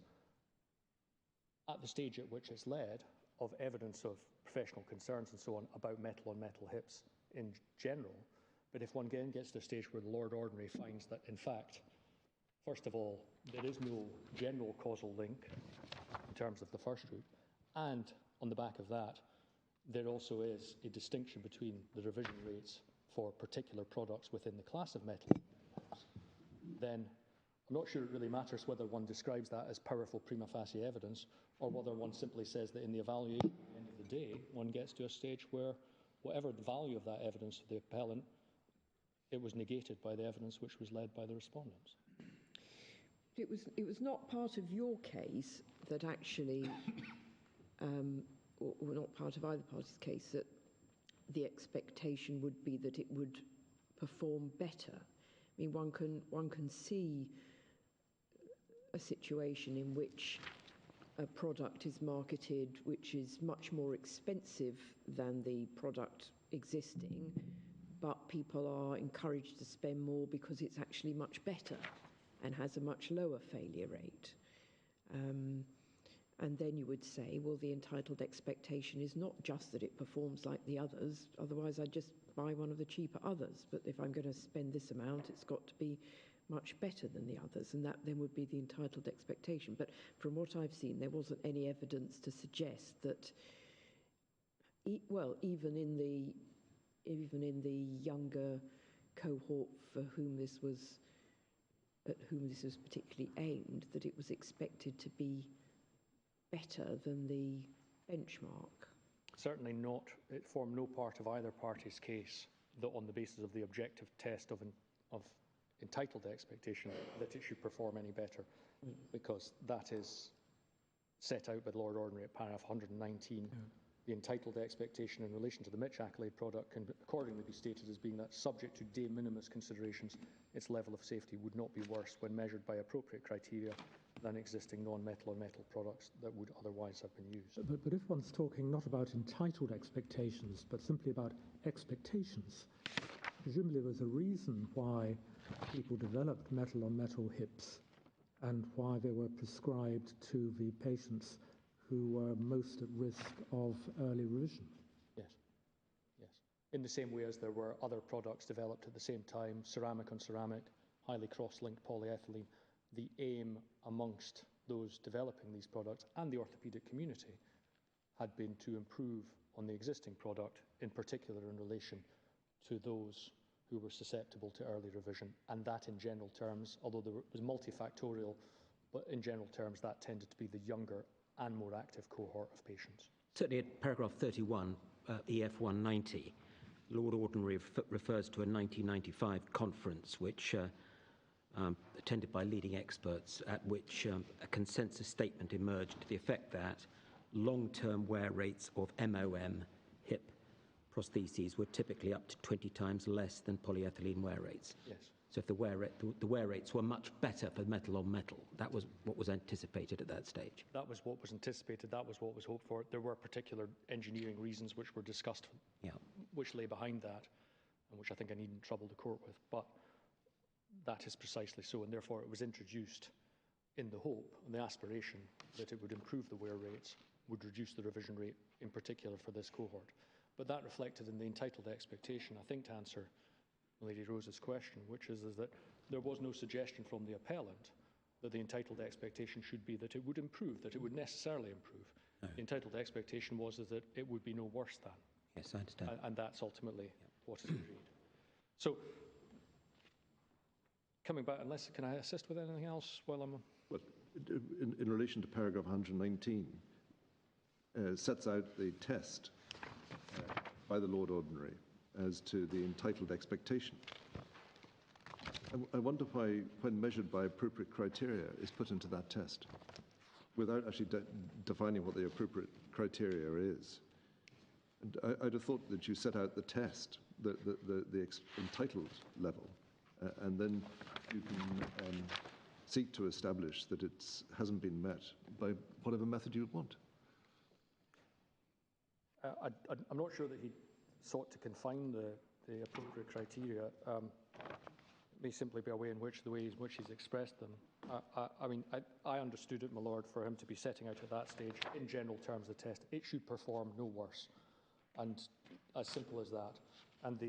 at the stage at which it's led of evidence of professional concerns and so on about metal-on-metal hips in general. But if one again gets to a stage where the Lord Ordinary finds that, in fact, first of all, there is no general causal link in terms of the first route, and on the back of that, there also is a distinction between the revision rates for particular products within the class of metal, then I'm not sure it really matters whether one describes that as powerful prima facie evidence or whether one simply says that in the evaluation at the end of the day, one gets to a stage where whatever the value of that evidence to the appellant, it was negated by the evidence which was led by the respondents. It was not part of your case that actually, or not part of either party's case, that the expectation would be that it would perform better. I mean, one can see a situation in which a product is marketed which is much more expensive than the product existing, but people are encouraged to spend more because it's actually much better and has a much lower failure rate. And then you would say, well, the entitled expectation is not just that it performs like the others, otherwise I'd just buy one of the cheaper others. But if I'm going to spend this amount, it's got to be much better than the others, and that then would be the entitled expectation. But from what I've seen, there wasn't any evidence to suggest that, well, even in the younger cohort for whom this was, at whom this was particularly aimed, that it was expected to be better than the benchmark. Certainly not. It formed no part of either party's case that on the basis of the objective test of entitled expectation that it should perform any better, because that is set out by the Lord Ordinary at paragraph 119. The entitled expectation in relation to the Mitch accolade product can accordingly be stated as being that, subject to de minimis considerations, its level of safety would not be worse when measured by appropriate criteria than existing non-metal-on-metal products that would otherwise have been used. But if one's talking not about entitled expectations, but simply about expectations, presumably there's a reason why people developed metal-on-metal hips and why they were prescribed to the patients who were most at risk of early revision. Yes, yes. In the same way as there were other products developed at the same time, ceramic on ceramic, highly cross-linked polyethylene, the aim amongst those developing these products and the orthopaedic community had been to improve on the existing product, in particular in relation to those who were susceptible to early revision. And that in general terms, although there was multifactorial, but in general terms that tended to be the younger and more active cohort of patients. Certainly at paragraph 31, EF 190, Lord Ordinary refers to a 1995 conference which attended by leading experts, at which a consensus statement emerged to the effect that long-term wear rates of MoM hip prostheses were typically up to 20 times less than polyethylene wear rates. Yes. So if the wear rates were much better for metal on metal, that was what was anticipated at that stage. That was what was anticipated. That was what was hoped for. There were particular engineering reasons which were discussed, which lay behind that, and which I think I needn't trouble the court with. But that is precisely so, and therefore it was introduced in the hope and the aspiration that it would improve the wear rates, would reduce the revision rate, in particular for this cohort. But that reflected in the entitled expectation, I think, to answer Lady Rose's question, which is that there was no suggestion from the appellant that the entitled expectation should be that it would improve, that it would necessarily improve. No. The entitled expectation was that it would be no worse than. Yes, I understand. And that's ultimately what is agreed. So, coming back, can I assist with anything else while I'm... Well, in relation to paragraph 119, sets out the test by the Lord Ordinary as to the entitled expectation. I wonder why, when measured by appropriate criteria, is put into that test without actually defining what the appropriate criteria is. And I'd have thought that you set out the test, the entitled level, and then you can seek to establish that it hasn't been met by whatever method you want. I'm not sure that he sought to confine the appropriate criteria. May simply be a way in which the way in which he's expressed them. I understood it, my lord, for him to be setting out at that stage, in general terms, the test. It should perform no worse, and as simple as that. And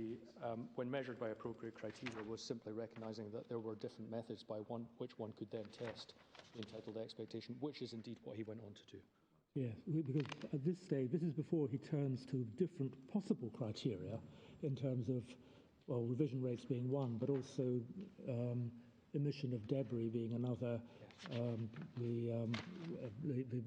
when measured by appropriate criteria, was simply recognising that there were different methods by which one could then test the entitled expectation, which is indeed what he went on to do. Yes, because at this stage, this is before he turns to different possible criteria in terms of, well, revision rates being one, but also emission of debris being another, the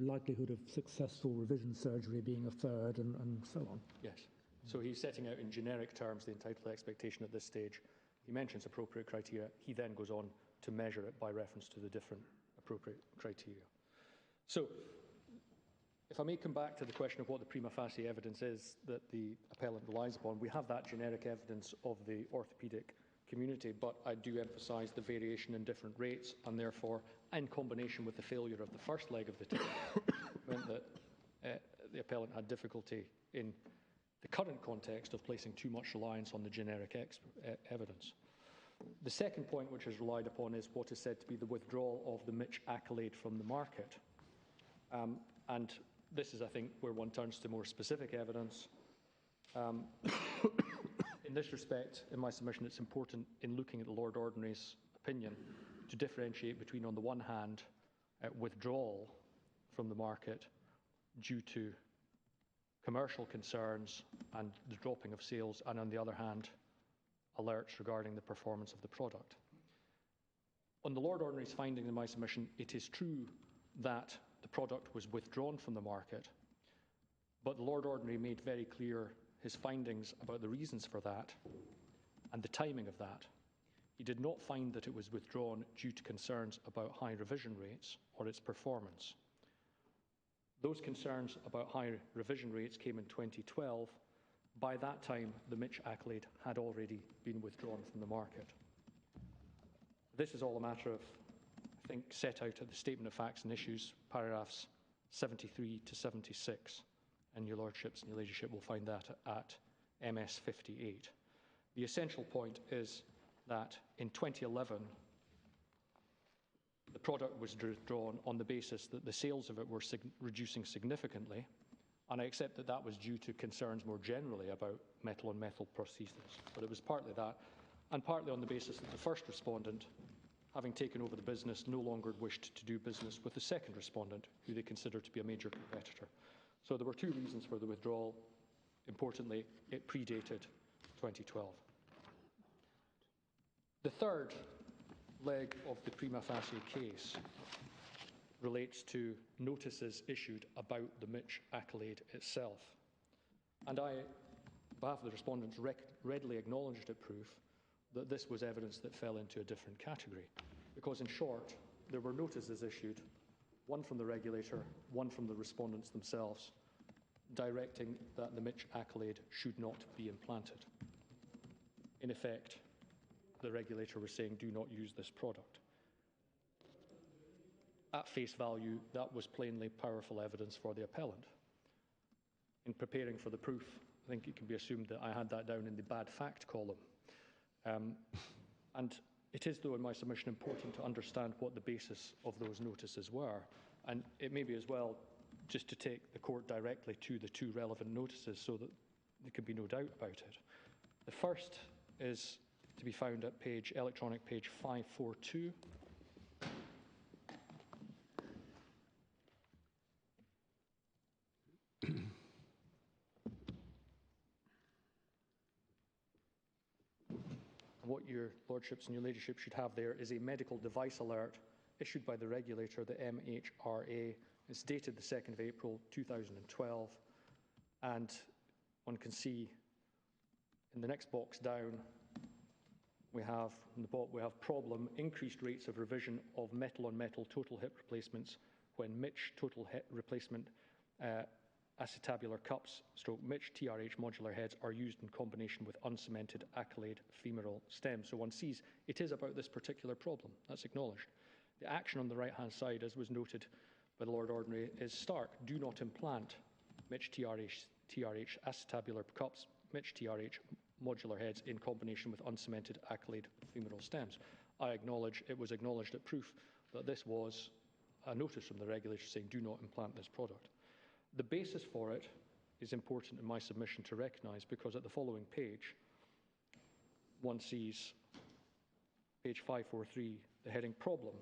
likelihood of successful revision surgery being a third, and so on. Yes. So he's setting out in generic terms the entitled expectation at this stage. He mentions appropriate criteria. He then goes on to measure it by reference to the different appropriate criteria. So, if I may come back to the question of what the prima facie evidence is that the appellant relies upon, we have that generic evidence of the orthopaedic community, but I do emphasise the variation in different rates, and therefore, in combination with the failure of the first leg of the test, meant that the appellant had difficulty in the current context of placing too much reliance on the generic evidence. The second point which is relied upon is what is said to be the withdrawal of the Mitch accolade from the market. And this is, I think, where one turns to more specific evidence. In this respect, in my submission, it's important in looking at the Lord Ordinary's opinion to differentiate between, on the one hand, withdrawal from the market due to commercial concerns and the dropping of sales, and on the other hand, alerts regarding the performance of the product. On the Lord Ordinary's finding in my submission, it is true that the product was withdrawn from the market, but the Lord Ordinary made very clear his findings about the reasons for that and the timing of that. He did not find that it was withdrawn due to concerns about high revision rates or its performance. Those concerns about high revision rates came in 2012. By that time, the Mitch accolade had already been withdrawn from the market. This is all a matter of, I think, set out at the Statement of Facts and Issues, paragraphs 73 to 76, and your Lordships and your Ladyship will find that at MS 58. The essential point is that in 2011, the product was withdrawn on the basis that the sales of it were reducing significantly, and I accept that that was due to concerns more generally about metal on metal prosthesis. But it was partly that, and partly on the basis that the first respondent, having taken over the business, no longer wished to do business with the second respondent, who they considered to be a major competitor. So there were two reasons for the withdrawal. Importantly, it predated 2012. The third leg of the prima facie case relates to notices issued about the Mitch accolade itself. And I, on behalf of the respondents, readily acknowledged at proof that this was evidence that fell into a different category. Because in short, there were notices issued, one from the regulator, one from the respondents themselves, directing that the Mitch accolade should not be implanted. In effect, the regulator was saying, do not use this product. At face value, that was plainly powerful evidence for the appellant. In preparing for the proof, I think it can be assumed that I had that down in the bad fact column. And it is, though, in my submission important to understand what the basis of those notices were. And it may be as well just to take the court directly to the two relevant notices so that there can be no doubt about it. The first is to be found at electronic page 542. What your lordships and your ladyship should have there is a medical device alert issued by the regulator, the MHRA. It's dated the 2nd of April 2012, and one can see in the next box down we have problem, increased rates of revision of metal-on-metal total hip replacements when Mitch total hip replacement acetabular cups Mitch TRH modular heads are used in combination with uncemented accolade femoral stem. So one sees it is about this particular problem. That's acknowledged. The action on the right-hand side, as was noted by the Lord Ordinary, is stark. Do not implant Mitch TRH acetabular cups, Mitch TRH modular heads in combination with uncemented accolade femoral stems. I acknowledge, it was acknowledged at proof that this was a notice from the regulator saying do not implant this product. The basis for it is important in my submission to recognise, because at the following page, one sees page 543, the heading problem.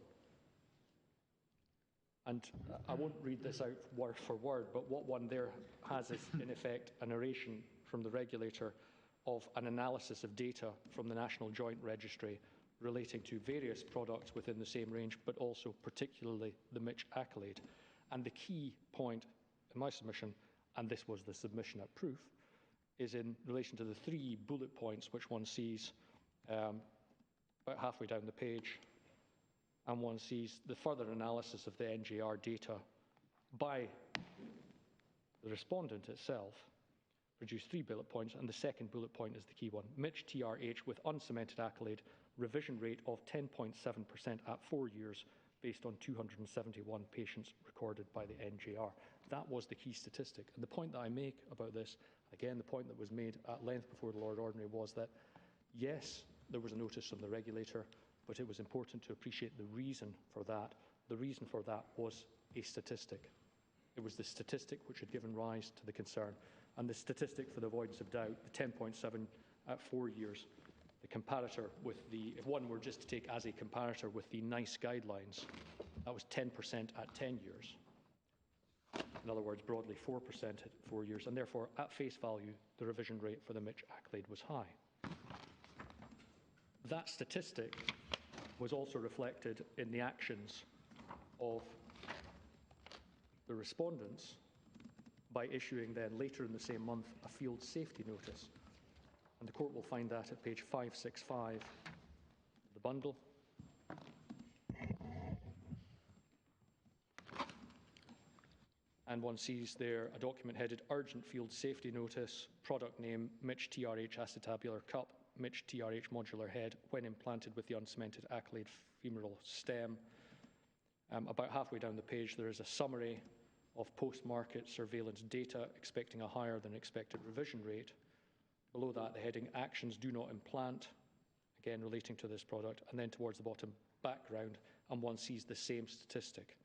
And I won't read this out word for word, but what one there has is, in effect, a narration from the regulator of an analysis of data from the National Joint Registry relating to various products within the same range, but also particularly the Mitch accolade. And the key point in my submission, and this was the submission at proof, is in relation to the 3 bullet points which one sees about halfway down the page, and one sees the further analysis of the NJR data by the respondent itself, produced 3 bullet points, and the second bullet point is the key one. Mitch TRH with uncemmented accolade, revision rate of 10.7% at 4 years, based on 271 patients recorded by the NJR. That was the key statistic. And the point that I make about this, again, the point that was made at length before the Lord Ordinary, was that, yes, there was a notice from the regulator, but it was important to appreciate the reason for that. The reason for that was a statistic. It was the statistic which had given rise to the concern. And the statistic, for the avoidance of doubt, the 10.7 at 4 years, the comparator with the, if one were just to take as a comparator with the NICE guidelines, that was 10% at 10 years. In other words, broadly 4% at 4 years, and therefore, at face value, the revision rate for the Mitch accolade was high. That statistic was also reflected in the actions of the respondents by issuing then, later in the same month, a field safety notice. And the court will find that at page 565 of the bundle. And one sees there a document headed Urgent Field Safety Notice, product name Mitch TRH acetabular cup, Mitch TRH modular head, when implanted with the uncemented accolade femoral stem. About halfway down the page, there is a summary of post-market surveillance data expecting a higher than expected revision rate. Below that, the heading Actions Do Not Implant, again relating to this product, and then towards the bottom, background, and one sees the same statistic.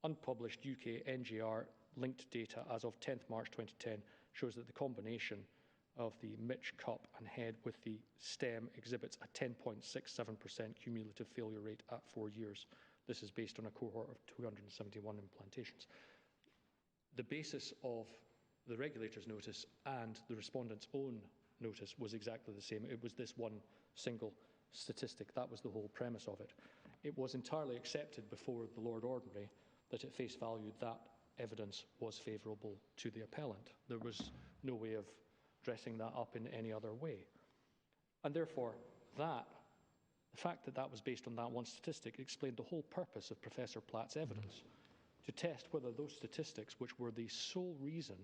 Unpublished UK NJR linked data as of 10th March 2010 shows that the combination of the Mitch cup and head with the stem exhibits a 10.67% cumulative failure rate at 4 years. This is based on a cohort of 271 implantations. The basis of the regulator's notice and the respondent's own notice was exactly the same. It was this one single statistic. That was the whole premise of it. It was entirely accepted before the Lord Ordinary that at face value that evidence was favourable to the appellant. There was no way of dressing that up in any other way. And therefore, the fact that that was based on that one statistic explained the whole purpose of Professor Platt's evidence, to test whether those statistics, which were the sole reason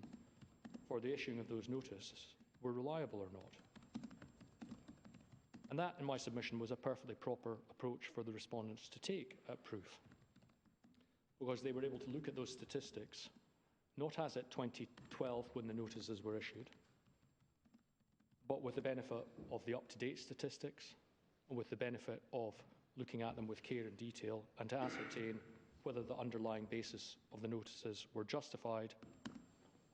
for the issuing of those notices were reliable or not. And that, in my submission, was a perfectly proper approach for the respondents to take at proof, because they were able to look at those statistics, not as at 2012 when the notices were issued, but with the benefit of the up-to-date statistics, and with the benefit of looking at them with care and detail, and to ascertain whether the underlying basis of the notices were justified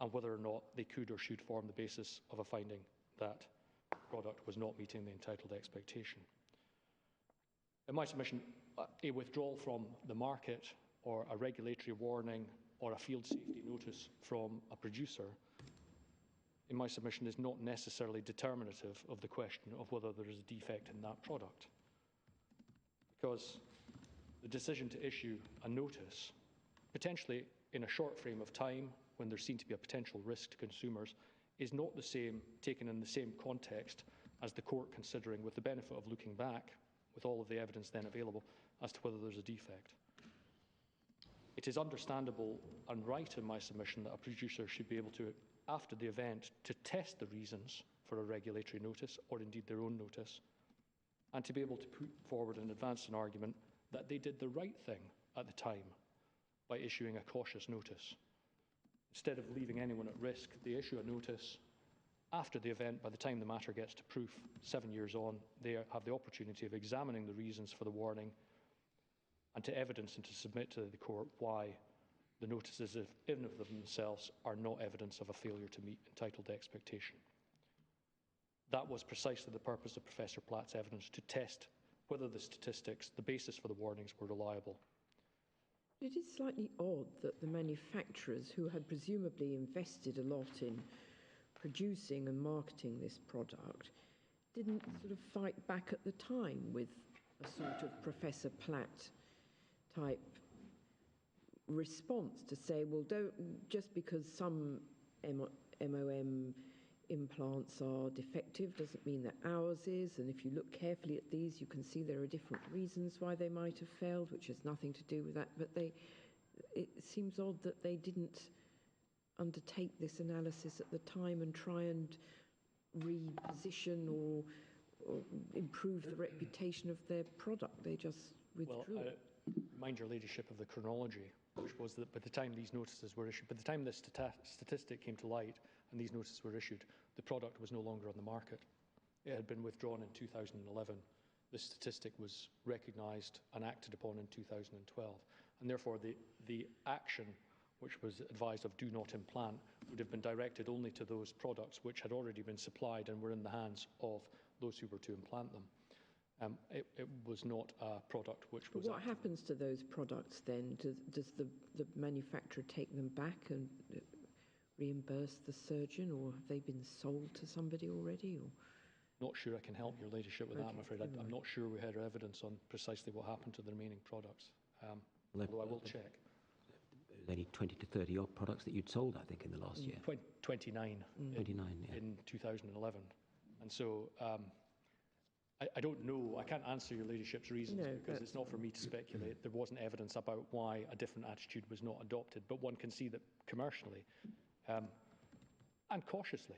and whether or not they could or should form the basis of a finding that the product was not meeting the entitled expectation. In my submission, a withdrawal from the market or a regulatory warning or a field safety notice from a producer, in my submission, is not necessarily determinative of the question of whether there is a defect in that product. Because the decision to issue a notice, potentially in a short frame of time when there seemed to be a potential risk to consumers, is not the same, taken in the same context as the court considering, with the benefit of looking back, with all of the evidence then available, as to whether there's a defect. It is understandable and right in my submission that a producer should be able to, after the event, to test the reasons for a regulatory notice, or indeed their own notice, and to be able to put forward and advance an argument that they did the right thing at the time by issuing a cautious notice. Instead of leaving anyone at risk, they issue a notice. After the event, by the time the matter gets to proof 7 years on, they have the opportunity of examining the reasons for the warning and to evidence and to submit to the court why the notices, in and of themselves, are not evidence of a failure to meet entitled expectation. That was precisely the purpose of Professor Platt's evidence, to test whether the statistics, the basis for the warnings, were reliable. It is slightly odd that the manufacturers, who had presumably invested a lot in producing and marketing this product, didn't sort of fight back at the time with a sort of Professor Platt type response to say, well, don't, just because some MoM implants are defective doesn't mean that ours is, and if you look carefully at these, you can see there are different reasons why they might have failed, which has nothing to do with that. But it seems odd that they didn't undertake this analysis at the time and try and reposition or improve the reputation of their product. They just withdrew. Well, remind your ladyship of the chronology, which was that by the time these notices were issued, by the time this statistic came to light and these notices were issued, the product was no longer on the market. It had been withdrawn in 2011. The statistic was recognised and acted upon in 2012. And therefore, the action, which was advised of do not implant, would have been directed only to those products which had already been supplied and were in the hands of those who were to implant them. It was not a product which was... What happens to those products then? Does the manufacturer take them back and reimburse the surgeon, or have they been sold to somebody already? Or? Not sure I can help your ladyship with that, I'm afraid. I'm not sure we had evidence on precisely what happened to the remaining products, although I will check. Only 20 to 30 odd products that you'd sold, I think, in the last year. 29. 29, yeah. In 2011. And so I don't know, I can't answer your ladyship's reasons, because it's not for me to speculate. There wasn't evidence about why a different attitude was not adopted, but one can see that commercially and cautiously,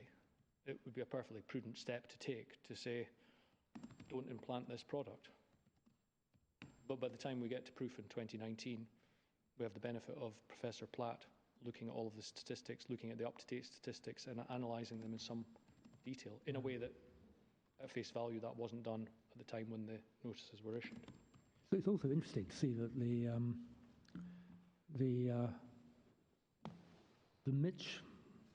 it would be a perfectly prudent step to take to say, don't implant this product. But by the time we get to proof in 2019, we have the benefit of Professor Platt looking at all of the statistics, looking at the up-to-date statistics and analysing them in some detail, in a way that, at face value, that wasn't done at the time when the notices were issued. So it's also interesting to see that the Mitch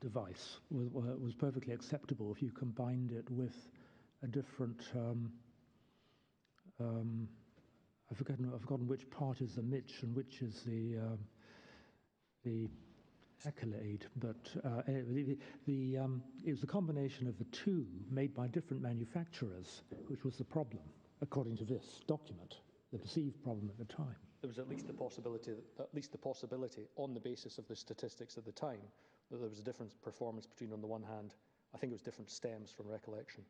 device was perfectly acceptable if you combined it with a different, I've forgotten which part is the Mitch and which is the accolade, but it was a combination of the two made by different manufacturers, which was the problem, according to this document, the perceived problem at the time. There was at least the possibility, on the basis of the statistics at the time, that there was a different performance between, on the one hand, I think it was different stems from recollection,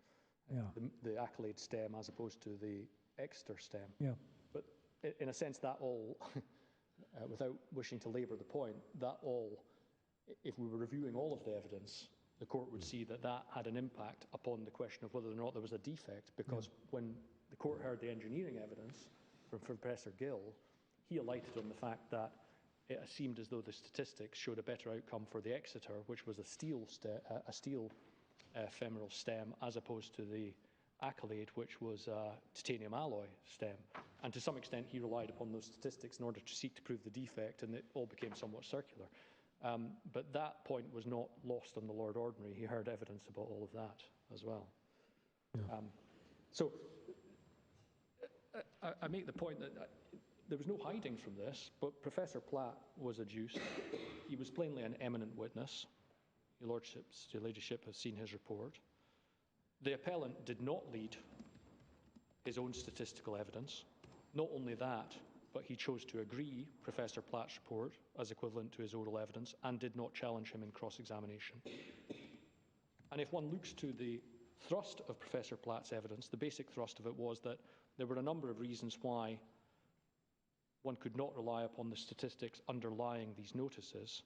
the accolade stem as opposed to the Exeter stem. Yeah. But in a sense, that all, without wishing to labour the point, that all, if we were reviewing all of the evidence the court would see that that had an impact upon the question of whether or not there was a defect, because when the court heard the engineering evidence from Professor Gill, he alighted on the fact that it seemed as though the statistics showed a better outcome for the Exeter, which was a steel femoral stem, as opposed to the Accolade, which was a titanium alloy stem. And to some extent, he relied upon those statistics in order to seek to prove the defect, and it all became somewhat circular. But that point was not lost on the Lord Ordinary. He heard evidence about all of that as well. Yeah. So I make the point that there was no hiding from this, but Professor Platt was adduced. He was plainly an eminent witness. Your Ladyship has seen his report. The appellant did not lead his own statistical evidence. Not only that, but he chose to agree Professor Platt's report as equivalent to his oral evidence and did not challenge him in cross-examination. And if one looks to the thrust of Professor Platt's evidence, the basic thrust of it was that there were a number of reasons why one could not rely upon the statistics underlying these notices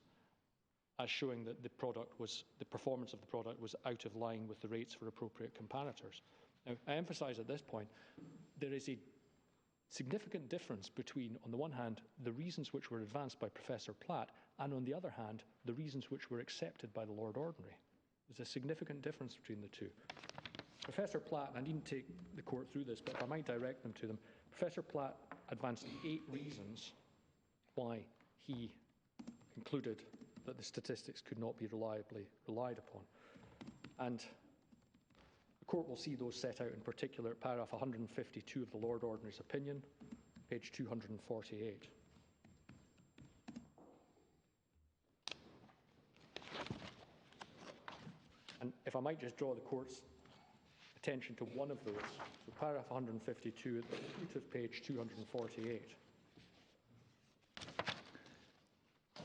as showing that the performance of the product was out of line with the rates for appropriate comparators. Now, I emphasize at this point, there is a significant difference between, on the one hand, the reasons which were advanced by Professor Platt, and on the other hand, the reasons which were accepted by the Lord Ordinary. There's a significant difference between the two. Professor Platt, and I needn't take the court through this, but if I might direct them to them, Professor Platt advanced 8 reasons why he concluded that the statistics could not be reliably relied upon. And the court will see those set out in particular at paragraph 152 of the Lord Ordinary's opinion, page 248. And if I might just draw the court's attention to one of those, so paragraph 152 at the foot of page 248.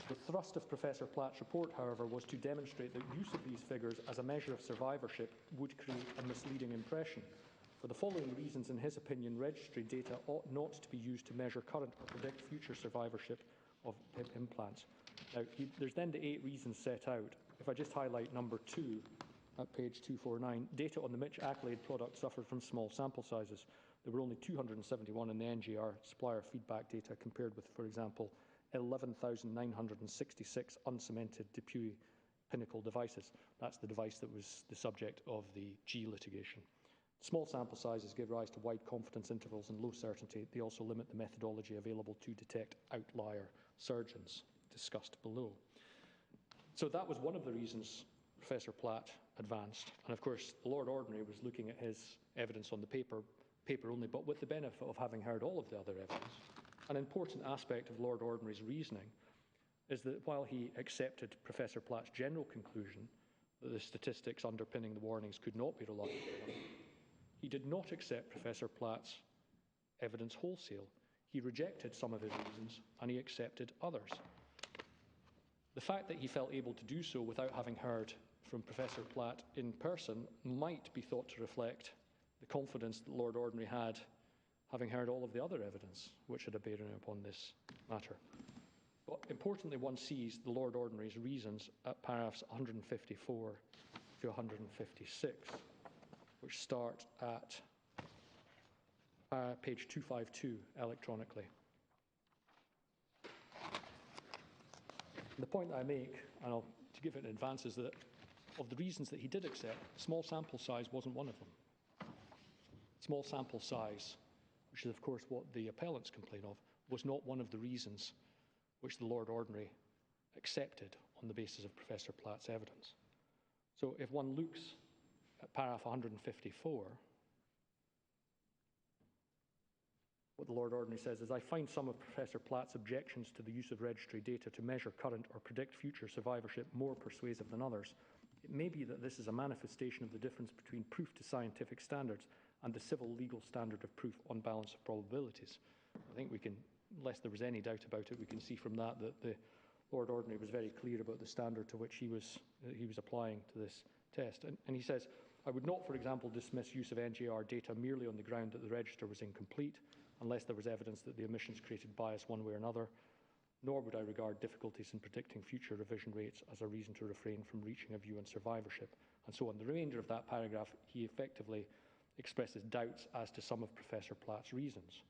The thrust of Professor Platt's report, however, was to demonstrate that use of these figures as a measure of survivorship would create a misleading impression. For the following reasons, in his opinion, registry data ought not to be used to measure current or predict future survivorship of hip implants. Now, there's then the 8 reasons set out. If I just highlight number 2 at page 249, data on the Mitch Accolade product suffered from small sample sizes. There were only 271 in the NGR supplier feedback data compared with, for example, 11,966 uncemented Dupuy Pinnacle devices. That's the device that was the subject of the G litigation. Small sample sizes give rise to wide confidence intervals and low certainty. They also limit the methodology available to detect outlier surgeons, discussed below. So that was one of the reasons Professor Platt advanced. And of course, the Lord Ordinary was looking at his evidence on the paper only, but with the benefit of having heard all of the other evidence. An important aspect of Lord Ordinary's reasoning is that while he accepted Professor Platt's general conclusion that the statistics underpinning the warnings could not be relied upon, he did not accept Professor Platt's evidence wholesale. He rejected some of his reasons and he accepted others. The fact that he felt able to do so without having heard from Professor Platt in person might be thought to reflect the confidence that Lord Ordinary had, having heard all of the other evidence which had a bearing upon this matter. But importantly, one sees the Lord Ordinary's reasons at paragraphs 154 to 156, which start at page 252 electronically. The point that I make, and to give it in advance, is that of the reasons that he did accept, small sample size wasn't one of them. Small sample size, which is of course what the appellants complain of, was not one of the reasons which the Lord Ordinary accepted on the basis of Professor Platt's evidence. So if one looks at paragraph 154, what the Lord Ordinary says is, I find some of Professor Platt's objections to the use of registry data to measure current or predict future survivorship more persuasive than others. It may be that this is a manifestation of the difference between proof to scientific standards and the civil legal standard of proof on balance of probabilities. I think we can, unless there was any doubt about it, we can see from that that the Lord Ordinary was very clear about the standard to which he was applying to this test. And he says, I would not, for example, dismiss use of NGR data merely on the ground that the register was incomplete, unless there was evidence that the omissions created bias one way or another. nor would I regard difficulties in predicting future revision rates as a reason to refrain from reaching a view on survivorship, and so on. The remainder of that paragraph, he effectively expresses doubts as to some of Professor Platt's reasons.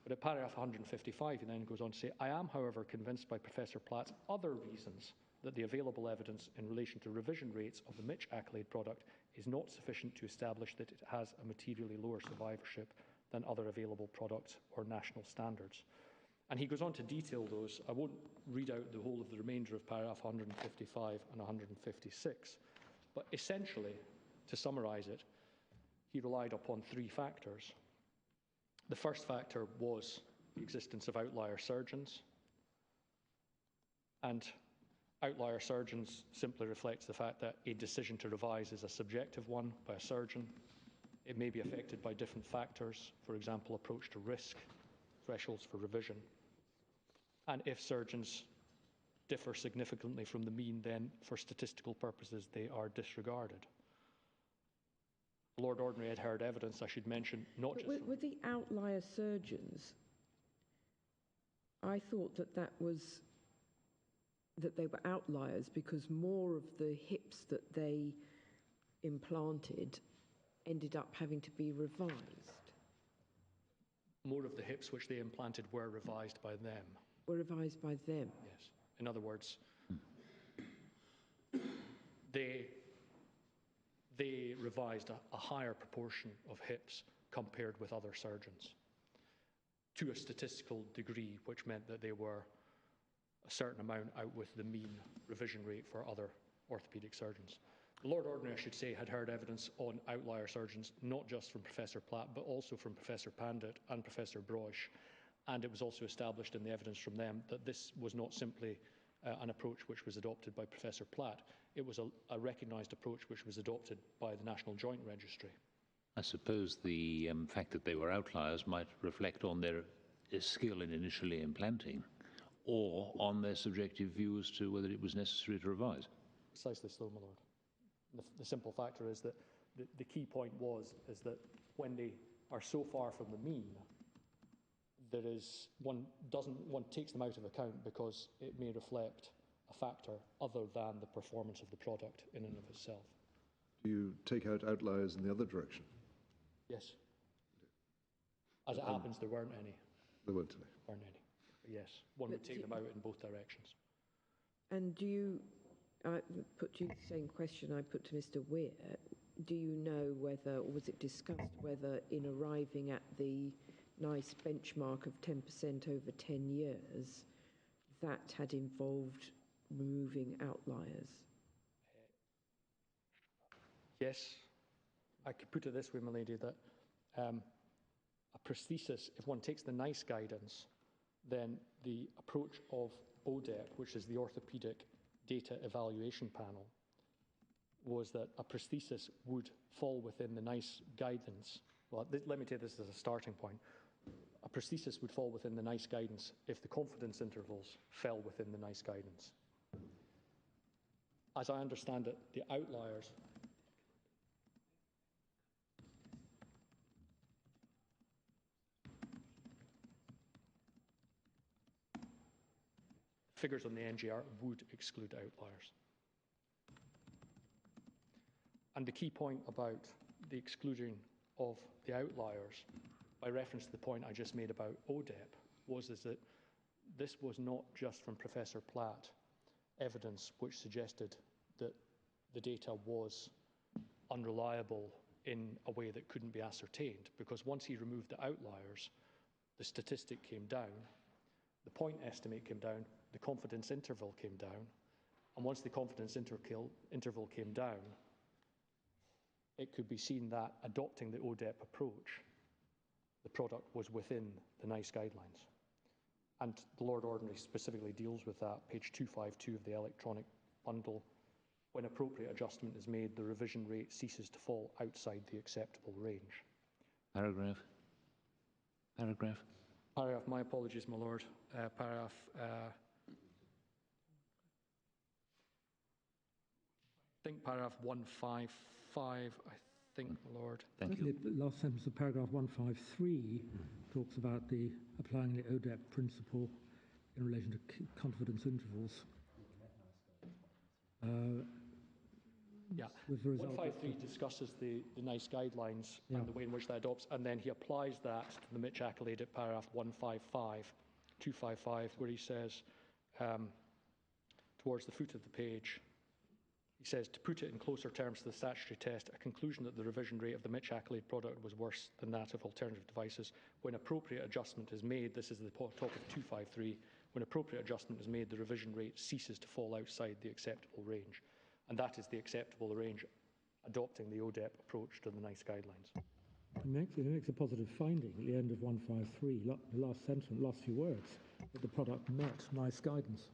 But at paragraph 155, he then goes on to say, I am, however, convinced by Professor Platt's other reasons that the available evidence in relation to revision rates of the Mitch Accolade product is not sufficient to establish that it has a materially lower survivorship than other available products or national standards. And he goes on to detail those. I won't read out the whole of the remainder of paragraph 155 and 156, but essentially, to summarise it, he relied upon three factors. The first factor was the existence of outlier surgeons, and outlier surgeons simply reflects the fact that a decision to revise is a subjective one by a surgeon. It may be affected by different factors, for example, approach to risk, thresholds for revision. And if surgeons differ significantly from the mean, then for statistical purposes they are disregarded. The Lord Ordinary had heard evidence, I should mention, not just... With the outlier surgeons, I thought that they were outliers because more of the hips that they implanted ended up having to be revised. More of the hips which they implanted were revised by them. Were revised by them? Yes. In other words, they revised a higher proportion of hips compared with other surgeons to a statistical degree, which meant that they were a certain amount out with the mean revision rate for other orthopaedic surgeons. The Lord Ordinary, I should say, had heard evidence on outlier surgeons, not just from Professor Platt, but also from Professor Pandit and Professor Broich. And it was also established in the evidence from them that this was not simply an approach which was adopted by Professor Platt. It was a recognised approach which was adopted by the National Joint Registry. I suppose the fact that they were outliers might reflect on their skill in initially implanting, or on their subjective view as to whether it was necessary to revise. Precisely so, my Lord. The simple factor is that the key point is that when they are so far from the mean, one takes them out of account because it may reflect a factor other than the performance of the product in and of itself. Do you take out outliers in the other direction? Yes. As it happens, there weren't any. There weren't any. Weren't any. But yes, one would take them out in both directions. And do you, I put you the same question I put to Mr. Weir, do you know whether, or was it discussed whether in arriving at the nice benchmark of 10% over 10 years, that had involved removing outliers? Yes. I could put it this way, my lady, that a prosthesis, if one takes the NICE guidance, then the approach of ODEP, which is the Orthopaedic Data Evaluation Panel, was that a prosthesis would fall within the NICE guidance. Well, let me take this as a starting point. A prosthesis would fall within the NICE guidance if the confidence intervals fell within the NICE guidance. As I understand it, the outliers figures on the NGR would exclude outliers. And the key point about the exclusion of the outliers, by reference to the point I just made about ODEP, was that this was not just from Professor Platt evidence which suggested that the data was unreliable in a way that couldn't be ascertained, because once he removed the outliers, the statistic came down, the point estimate came down, the confidence interval came down, and once the confidence interval came down, it could be seen that adopting the ODEP approach, the product was within the NICE guidelines. And the Lord Ordinary specifically deals with that, page 252 of the electronic bundle. When appropriate adjustment is made, the revision rate ceases to fall outside the acceptable range. Paragraph. Paragraph, my apologies, my Lord. Paragraph. I think paragraph 155, I think, my Lord. Thank you. The last sentence of paragraph 153 talks about applying the ODEP principle in relation to confidence intervals. Yeah, with the result 153 discusses the NICE guidelines and the way in which that adopts, and then he applies that to the Mitch accolade at paragraph 255, where he says, towards the foot of the page, he says, to put it in closer terms to the statutory test, a conclusion that the revision rate of the Mitch accolade product was worse than that of alternative devices. When appropriate adjustment is made, this is the top of 253, when appropriate adjustment is made, the revision rate ceases to fall outside the acceptable range. And that is the acceptable range, adopting the ODEP approach to the NICE guidelines. It makes a positive finding at the end of 153, the last sentence, last few words, that the product met NICE guidance.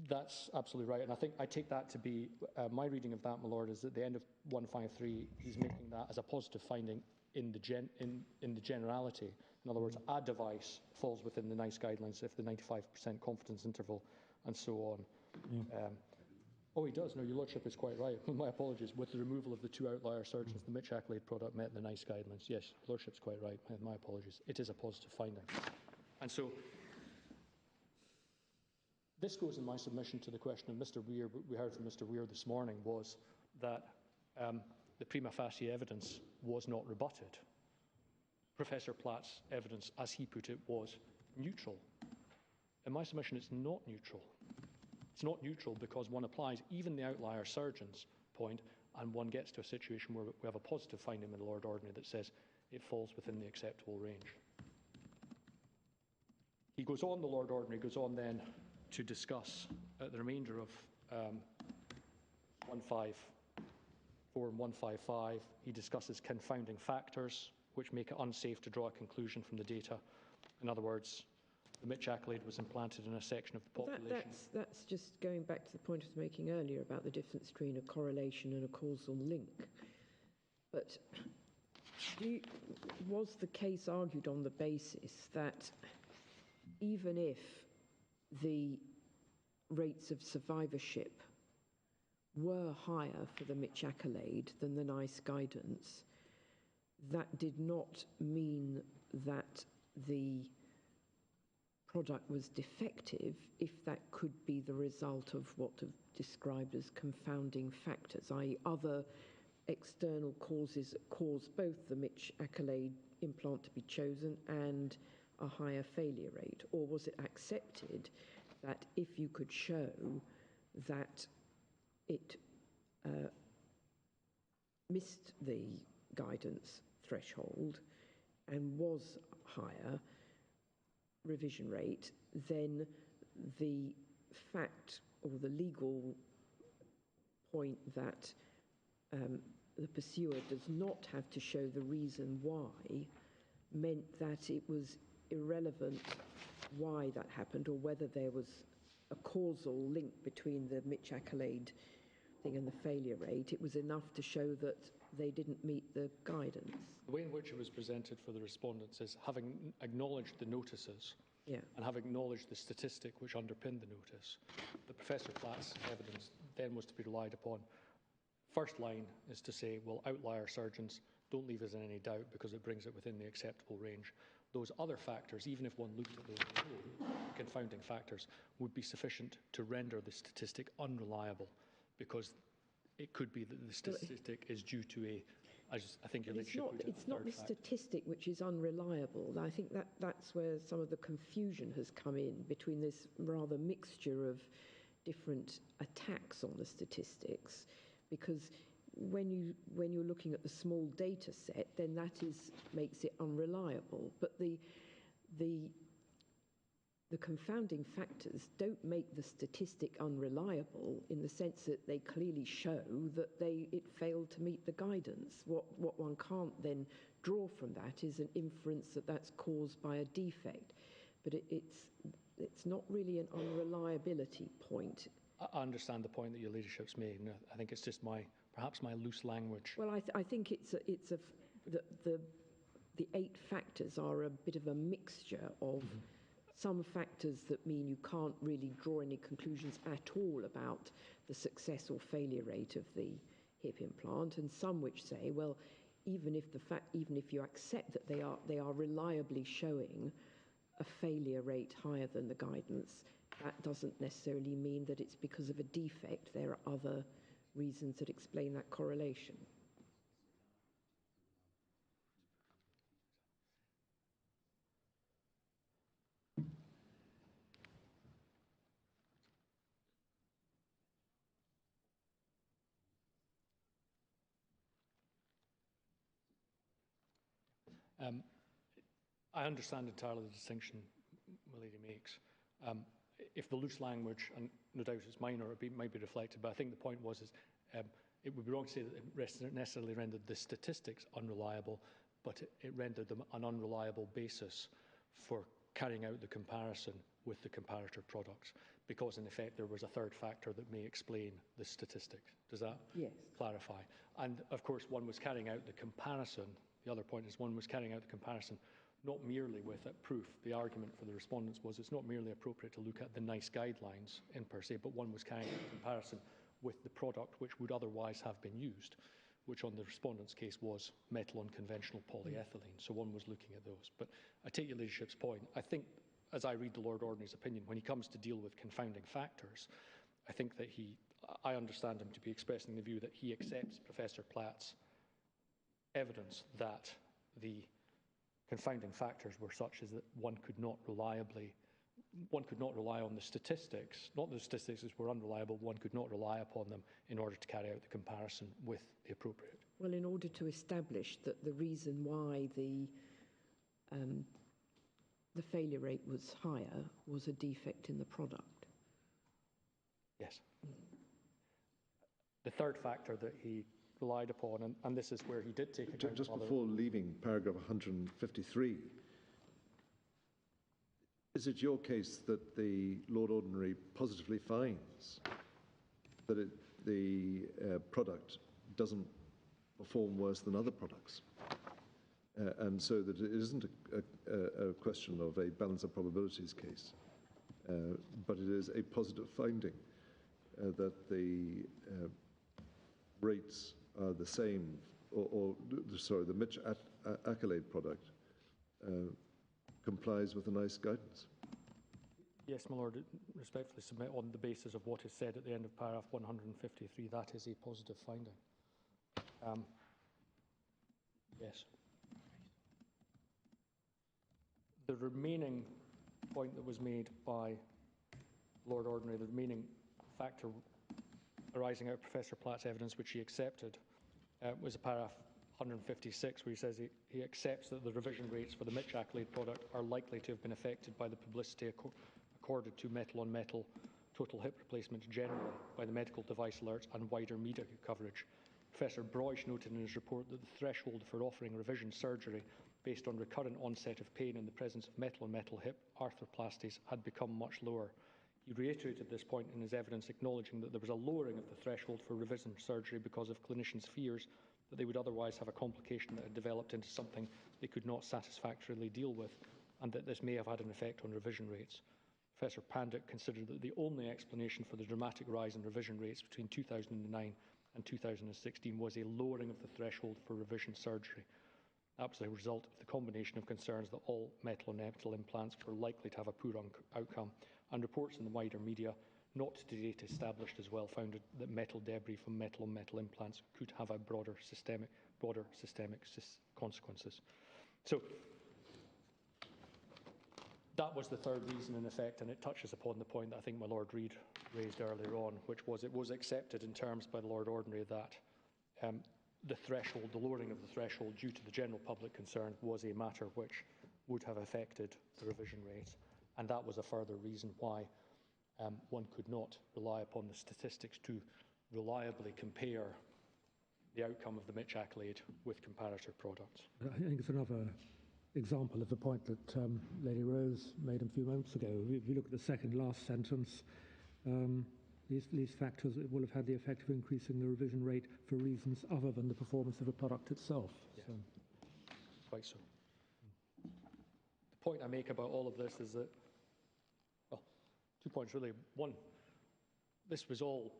That's absolutely right, and I take that to be, my reading of that, my lord, is at the end of 153, he's making that as a positive finding in the generality. In other words, a device falls within the NICE guidelines if the 95% confidence interval and so on. Oh, he does. No, your lordship is quite right. My apologies. With the removal of the 2 outlier surgeons, the Mitch accolade product met the NICE guidelines. Yes, your lordship's quite right. My apologies. It is a positive finding. And so this goes in my submission to the question of Mr. Weir, we heard from Mr. Weir this morning, was that the prima facie evidence was not rebutted. Professor Platt's evidence, as he put it, was neutral. In my submission, it's not neutral. It's not neutral because one applies even the outlier surgeon's point, and one gets to a situation where we have a positive finding in the Lord Ordinary that says it falls within the acceptable range. He goes on, the Lord Ordinary goes on then to discuss the remainder of 154 and 155. He discusses confounding factors which make it unsafe to draw a conclusion from the data. In other words, the Mitch accolade was implanted in a section of the population. That's just going back to the point I was making earlier about the difference between a correlation and a causal link. But was the case argued on the basis that even if the rates of survivorship were higher for the Mitch accolade than the NICE guidance, that did not mean that the product was defective if that could be the result of what are described as confounding factors, i.e. other external causes that cause both the Mitch accolade implant to be chosen and a higher failure rate? Or was it accepted that if you could show that it missed the guidance threshold and was higher revision rate, then the fact or the legal point that the pursuer does not have to show the reason why meant that it was irrelevant why that happened or whether there was a causal link between the Mitch accolade thing and the failure rate. It was enough to show that they didn't meet the guidance. The way in which it was presented for the respondents is having acknowledged the notices and having acknowledged the statistic which underpinned the notice, the Professor Platt's evidence then was to be relied upon. First line is to say, well, outlier surgeons don't leave us in any doubt because it brings it within the acceptable range. Those other factors, even if one looked at those confounding factors, would be sufficient to render the statistic unreliable because it could be that the statistic is due to a, as I think your leadership put it, it's not the statistic which is unreliable. I think that's where some of the confusion has come in between this rather mixture of different attacks on the statistics, because when you're looking at the small data set, then that makes it unreliable. But the confounding factors don't make the statistic unreliable in the sense that they clearly show that it failed to meet the guidance. What one can't then draw from that is an inference that that's caused by a defect. But it's not really an unreliability point. I understand the point that your leadership's made, and I think it's just perhaps my loose language. Well, I think the 8 factors are a bit of a mixture of some factors that mean you can't really draw any conclusions at all about the success or failure rate of the hip implant, and some which say, well, even if you accept that they are reliably showing a failure rate higher than the guidance, that doesn't necessarily mean that it's because of a defect. There are other reasons that explain that correlation. I understand entirely the distinction Milady makes. If the loose language, and no doubt it's minor, it might be reflected, but I think the point was it would be wrong to say that it necessarily rendered the statistics unreliable, but it rendered them an unreliable basis for carrying out the comparison with the comparator products, because in effect there was a third factor that may explain the statistic. Does that clarify? And of course one was carrying out the comparison. The other point is one was carrying out the comparison not merely with proof. The argument for the respondents was it's not merely appropriate to look at the NICE guidelines in per se, but one was carrying out a comparison with the product which would otherwise have been used, which on the respondent's case was metal unconventional polyethylene. So one was looking at those. But I take your ladyship's point. I think, as I read the Lord Ordinary's opinion, when he comes to deal with confounding factors, I think that I understand him to be expressing the view that he accepts Professor Platt's evidence that the confounding factors were such as that one could not rely on the statistics, not the statistics were unreliable, one could not rely upon them in order to carry out the comparison with the appropriate. Well, in order to establish that the reason why the failure rate was higher was a defect in the product. Yes. The third factor that he relied upon, and this is where he did take account just of before leaving paragraph 153, is it your case that the Lord Ordinary positively finds that the product doesn't perform worse than other products? And so that it isn't a question of a balance of probabilities case, but it is a positive finding that the rates are the same, sorry, the Mitch Accolade product complies with the NICE guidance. Yes, my Lord, respectfully submit on the basis of what is said at the end of paragraph 153, that is a positive finding. Yes. The remaining point that was made by Lord Ordinary, the remaining factor arising out of Professor Platt's evidence, which he accepted, was a paragraph 156, where he says he accepts that the revision rates for the Mitch Accolade product are likely to have been affected by the publicity accorded to metal-on-metal total hip replacements generally by the medical device alerts and wider media coverage. Professor Broish noted in his report that the threshold for offering revision surgery based on recurrent onset of pain in the presence of metal-on-metal hip arthroplasties had become much lower. He reiterated this point in his evidence, acknowledging that there was a lowering of the threshold for revision surgery because of clinicians' fears that they would otherwise have a complication that had developed into something they could not satisfactorily deal with, and that this may have had an effect on revision rates. Professor Pandit considered that the only explanation for the dramatic rise in revision rates between 2009 and 2016 was a lowering of the threshold for revision surgery. That was a result of the combination of concerns that all metal-on-metal implants were likely to have a poor outcome, and reports in the wider media, not to date established as well, found that metal debris from metal-on-metal implants could have a broader systemic consequences. So that was the third reason in effect, and it touches upon the point that I think my Lord Reid raised earlier on, which was it was accepted in terms by the Lord Ordinary that the threshold, the lowering of the threshold due to the general public concern was a matter which would have affected the revision rate. And that was a further reason why one could not rely upon the statistics to reliably compare the outcome of the Mitch Accolade with comparator products. I think it's another example of the point that Lady Rose made a few moments ago. If you look at the second last sentence, these factors will have had the effect of increasing the revision rate for reasons other than the performance of the product itself. Yeah. So. Quite so. The point I make about all of this is that, well, 2 points really. One, this was all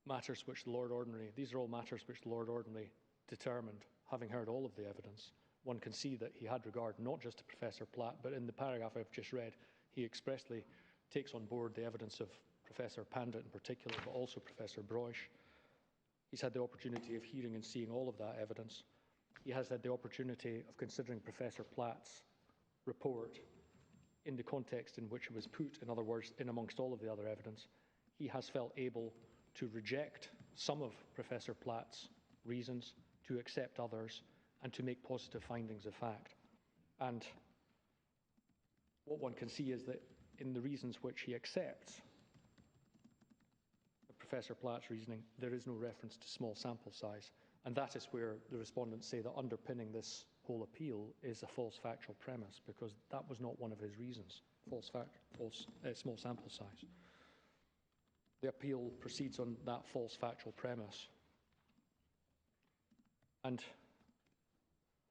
matters which the Lord Ordinary, these are all matters which the Lord Ordinary determined, having heard all of the evidence, one can see that he had regard not just to Professor Platt, but in the paragraph I've just read, he expressly takes on board the evidence of Professor Pandit in particular, but also Professor Broish. He's had the opportunity of hearing and seeing all of that evidence. He has had the opportunity of considering Professor Platt's report in the context in which it was put, in other words, in amongst all of the other evidence. He has felt able to reject some of Professor Platt's reasons, to accept others, and to make positive findings of fact. And what one can see is that in the reasons which he accepts of Professor Platt's reasoning, there is no reference to small sample size. And that is where the respondents say that underpinning this whole appeal is a false factual premise, because that was not one of his reasons, small sample size. The appeal proceeds on that false factual premise. And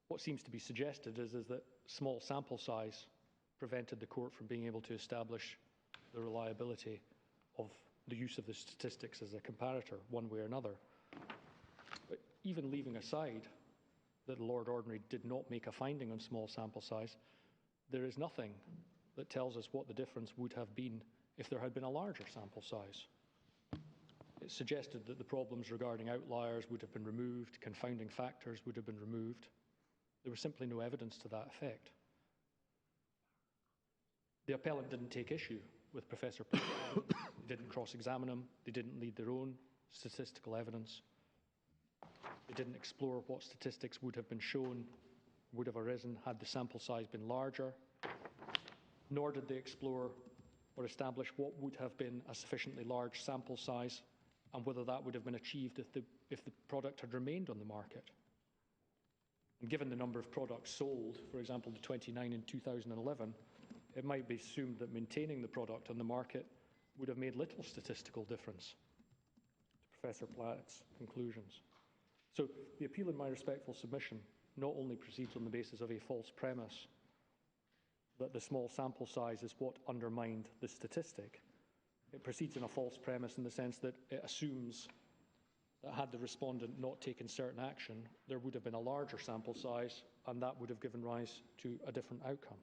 what seems to be suggested is that small sample size prevented the court from being able to establish the reliability of the use of the statistics as a comparator, one way or another. But even leaving aside that the Lord Ordinary did not make a finding on small sample size, there is nothing that tells us what the difference would have been if there had been a larger sample size. It suggested that the problems regarding outliers would have been removed, confounding factors would have been removed. There was simply no evidence to that effect. The appellant didn't take issue with Professor Platt. They didn't cross-examine him. They didn't lead their own statistical evidence. They didn't explore what statistics would have been shown, would have arisen had the sample size been larger. Nor did they explore or establish what would have been a sufficiently large sample size and whether that would have been achieved if the product had remained on the market. And given the number of products sold, for example, the 29 in 2011, it might be assumed that maintaining the product on the market would have made little statistical difference to Professor Platt's conclusions. So the appeal in my respectful submission not only proceeds on the basis of a false premise that the small sample size is what undermined the statistic, it proceeds in a false premise in the sense that it assumes that had the respondent not taken certain action, there would have been a larger sample size, and that would have given rise to a different outcome.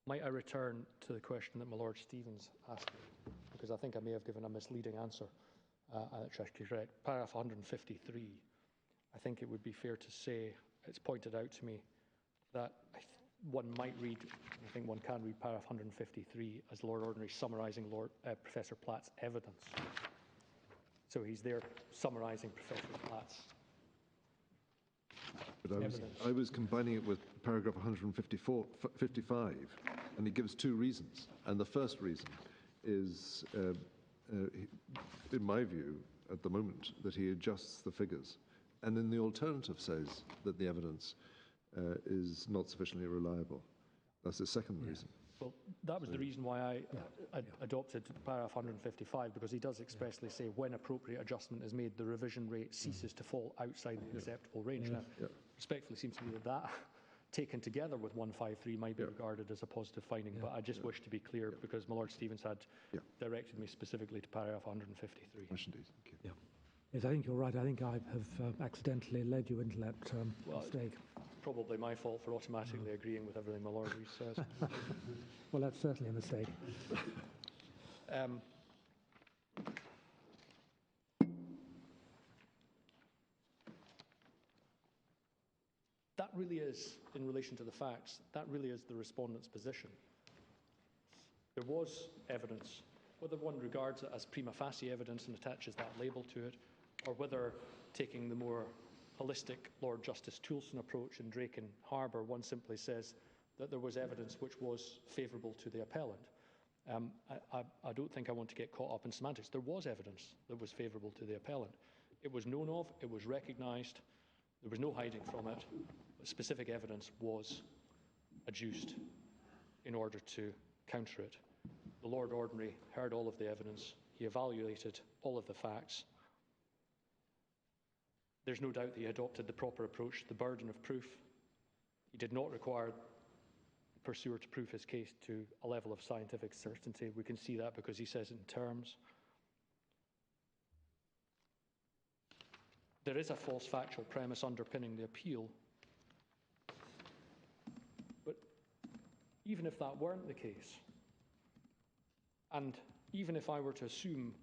Might I return to the question that my Lord Stevens asked me, because I think I may have given a misleading answer, which I could correct. Paragraph 153, I think it would be fair to say, it's pointed out to me that one might read, I think one can read paragraph 153 as Lord Ordinary summarising Professor Platt's evidence. So he's there summarising Professor Platt's But I was combining it with paragraph 155, and he gives two reasons. And the first reason is, in my view, at the moment, that he adjusts the figures. And then the alternative says that the evidence is not sufficiently reliable. That's the second reason. Well, that was the reason why I adopted paragraph 155, because he does expressly say when appropriate adjustment is made, the revision rate ceases to fall outside the acceptable range. Now, respectfully, seems to me that taken together with 153 might be regarded as a positive finding, but I just wish to be clear because my Lord Stevens had directed me specifically to paragraph 153. Thank you. Yes, I think you're right. I think I have accidentally led you into that mistake. Probably my fault for automatically agreeing with everything my Lord Rees says. Well, that's certainly a mistake. That really is, in relation to the facts, that really is the respondent's position. There was evidence, whether one regards it as prima facie evidence and attaches that label to it, or whether taking the more holistic Lord Justice Toulson approach in Drake and Harbour, one simply says that there was evidence which was favourable to the appellant. I don't think I want to get caught up in semantics. There was evidence that was favourable to the appellant. It was known of, it was recognised, there was no hiding from it. Specific evidence was adduced in order to counter it. The Lord Ordinary heard all of the evidence. He evaluated all of the facts. There's no doubt that he adopted the proper approach to the burden of proof. He did not require the pursuer to prove his case to a level of scientific certainty. We can see that because he says in terms. There is a false factual premise underpinning the appeal, but even if that weren't the case, and even if I were to assume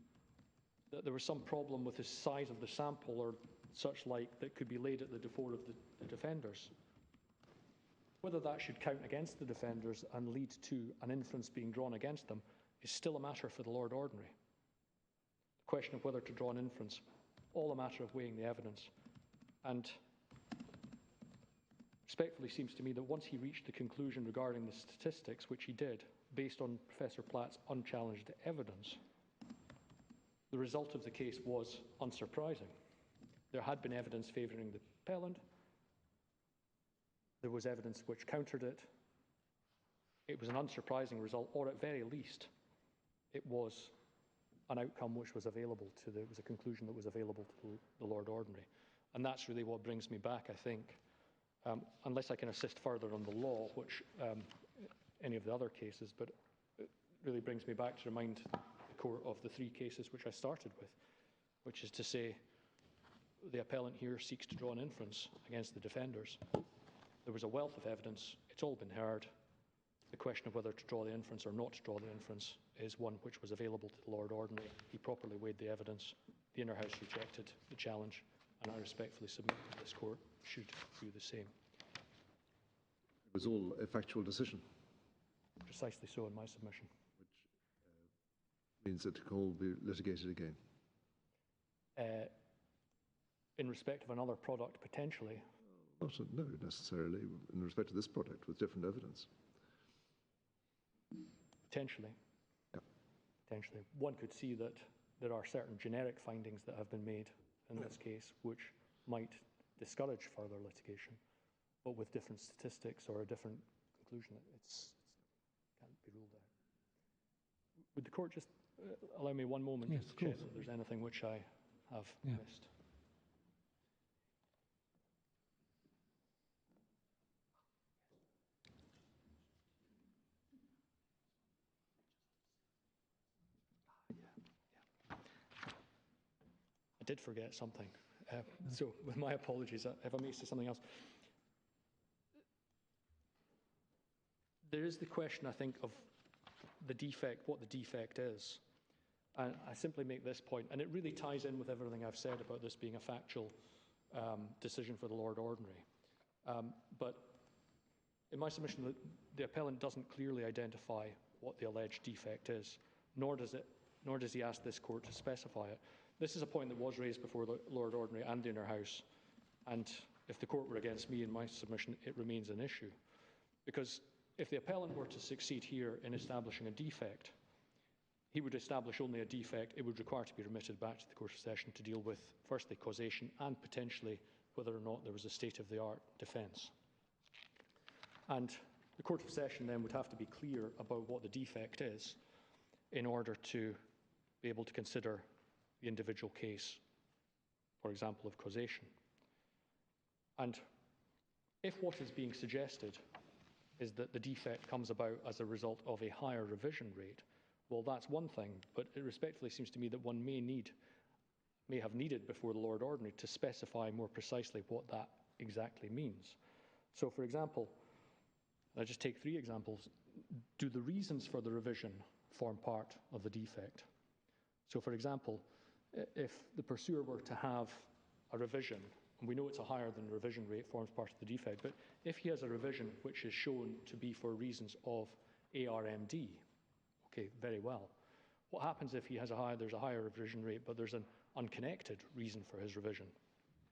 that there was some problem with the size of the sample or such like that could be laid at the door of the defenders, whether that should count against the defenders and lead to an inference being drawn against them is still a matter for the Lord Ordinary. The question of whether to draw an inference, all a matter of weighing the evidence. And respectfully seems to me that once he reached the conclusion regarding the statistics, which he did, based on Professor Platt's unchallenged evidence, the result of the case was unsurprising. There had been evidence favouring the appellant. There was evidence which countered it. It was an unsurprising result, or at very least, it was an outcome which was available to it was a conclusion that was available to the Lord Ordinary. And that's really what brings me back, I think, unless I can assist further on the law, which any of the other cases, but it really brings me back to remind the court of the three cases which I started with, which is to say, the appellant here seeks to draw an inference against the defenders. There was a wealth of evidence. It's all been heard. The question of whether to draw the inference or not to draw the inference is one which was available to the Lord Ordinary. He properly weighed the evidence. The Inner House rejected the challenge, and I respectfully submit that this court should do the same. It was all a factual decision. Precisely so in my submission. Which means that it can all be litigated again. In respect of another product, potentially. No, necessarily in respect to this product with different evidence. Potentially. Yeah. Potentially. One could see that there are certain generic findings that have been made in this case which might discourage further litigation, but with different statistics or a different conclusion, it can't be ruled out. Would the court just allow me one moment Yes, to check if there's anything which I have missed? I did forget something, so with my apologies if I may say something else. There is the question, I think, of the defect, what the defect is. And I simply make this point, and it really ties in with everything I've said about this being a factual decision for the Lord Ordinary. But in my submission, the appellant doesn't clearly identify what the alleged defect is, nor does he ask this court to specify it. This is a point that was raised before the Lord Ordinary and the Inner House, and if the court were against me in my submission, it remains an issue. Because if the appellant were to succeed here in establishing a defect, he would establish only a defect. It would require to be remitted back to the Court of Session to deal with, firstly, causation and potentially whether or not there was a state-of-the-art defence. And the Court of Session then would have to be clear about what the defect is in order to be able to consider the individual case, for example, of causation. And if what is being suggested is that the defect comes about as a result of a higher revision rate, well, that's one thing, but it respectfully seems to me that one may have needed before the Lord Ordinary to specify more precisely what that exactly means. So, for example, I'll just take three examples. Do the reasons for the revision form part of the defect? So, for example, if the pursuer were to have a revision, and we know it's a higher than revision rate, forms part of the defect, but if he has a revision which is shown to be for reasons of ARMD, okay, very well. What happens if there's a higher revision rate, but there's an unconnected reason for his revision?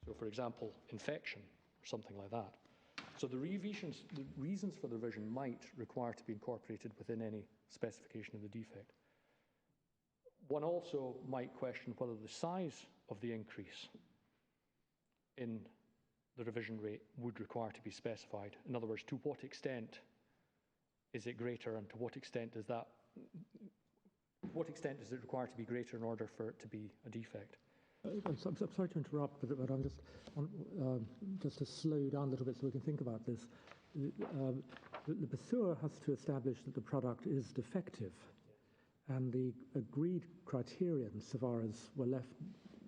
So, for example, infection or something like that. So the reasons for the revision might require to be incorporated within any specification of the defect. One also might question whether the size of the increase in the revision rate would require to be specified. In other words, to what extent is it greater, and to what extent does that what extent does it require to be greater in order for it to be a defect? I'm sorry to interrupt, but I'm just to slow down a little bit so we can think about this. The pursuer has to establish that the product is defective, and the agreed criterion, so far as we're left,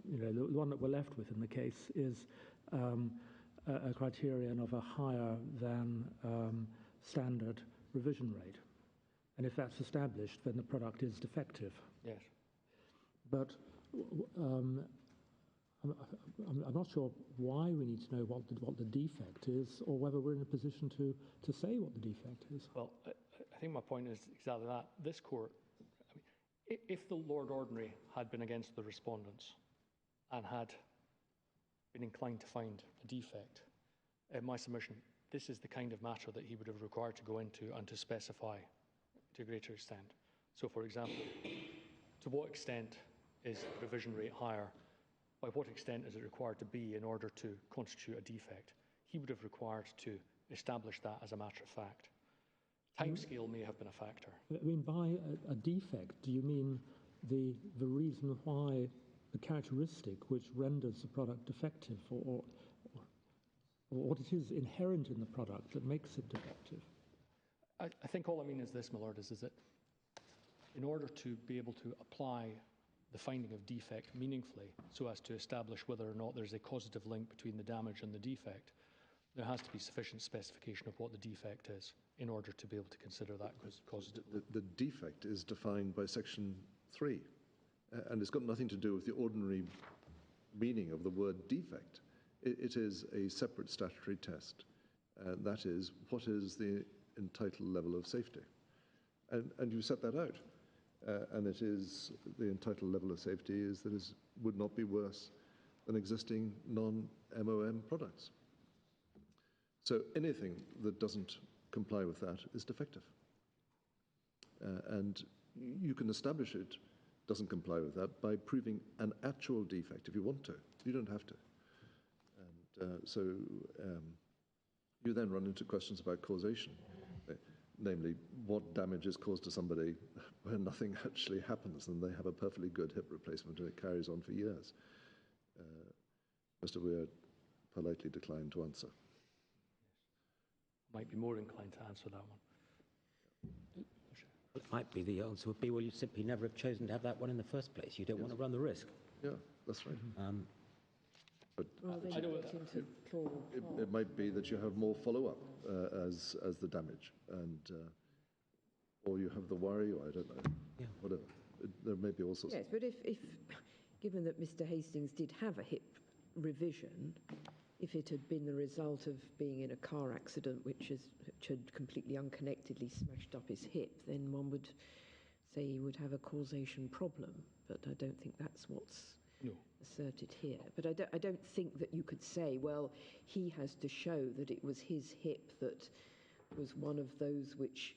the one that we're left with in the case is a criterion of a higher than standard revision rate. And if that's established, then the product is defective. Yes. But I'm not sure why we need to know what the defect is, or whether we're in a position to say what the defect is. Well, I think my point is exactly that. This court, if the Lord Ordinary had been against the respondents and had been inclined to find a defect, in my submission, this is the kind of matter that he would have required to go into and to specify to a greater extent. So, for example, to what extent is the revision rate higher? By what extent is it required to be in order to constitute a defect? He would have required to establish that as a matter of fact. Timescale may have been a factor. I mean, by a defect, do you mean the reason why, the characteristic which renders the product defective, or what it is inherent in the product that makes it defective? I think all I mean is this, my lord, is that in order to be able to apply the finding of defect meaningfully so as to establish whether or not there's a causative link between the damage and the defect, there has to be sufficient specification of what the defect is in order to be able to consider that causative link. The defect is defined by Section 3, and it's got nothing to do with the ordinary meaning of the word defect. It is a separate statutory test. That is, what is the entitled level of safety? And you set that out. And it is, the entitled level of safety is that it would not be worse than existing non-MoM products. So anything that doesn't comply with that is defective. And you can establish it doesn't comply with that by proving an actual defect if you want to. You don't have to. And so you then run into questions about causation. Namely, what damage is caused to somebody when nothing actually happens and they have a perfectly good hip replacement and it carries on for years. Mr. Weir politely declined to answer. Might be more inclined to answer that one. It might be the answer would be, well, you simply never have chosen to have that one in the first place. You don't want to run the risk. Yeah, that's right. But it might be that you have more follow-up as the damage, and or you have the worry, or I don't know, whatever. There may be all sorts. Yes, but if given that Mr. Hastings did have a hip revision, if it had been the result of being in a car accident which had completely unconnectedly smashed up his hip, then one would say he would have a causation problem. But I don't think that's what's asserted here. But I don't think that you could say, well, he has to show that it was his hip that was one of those which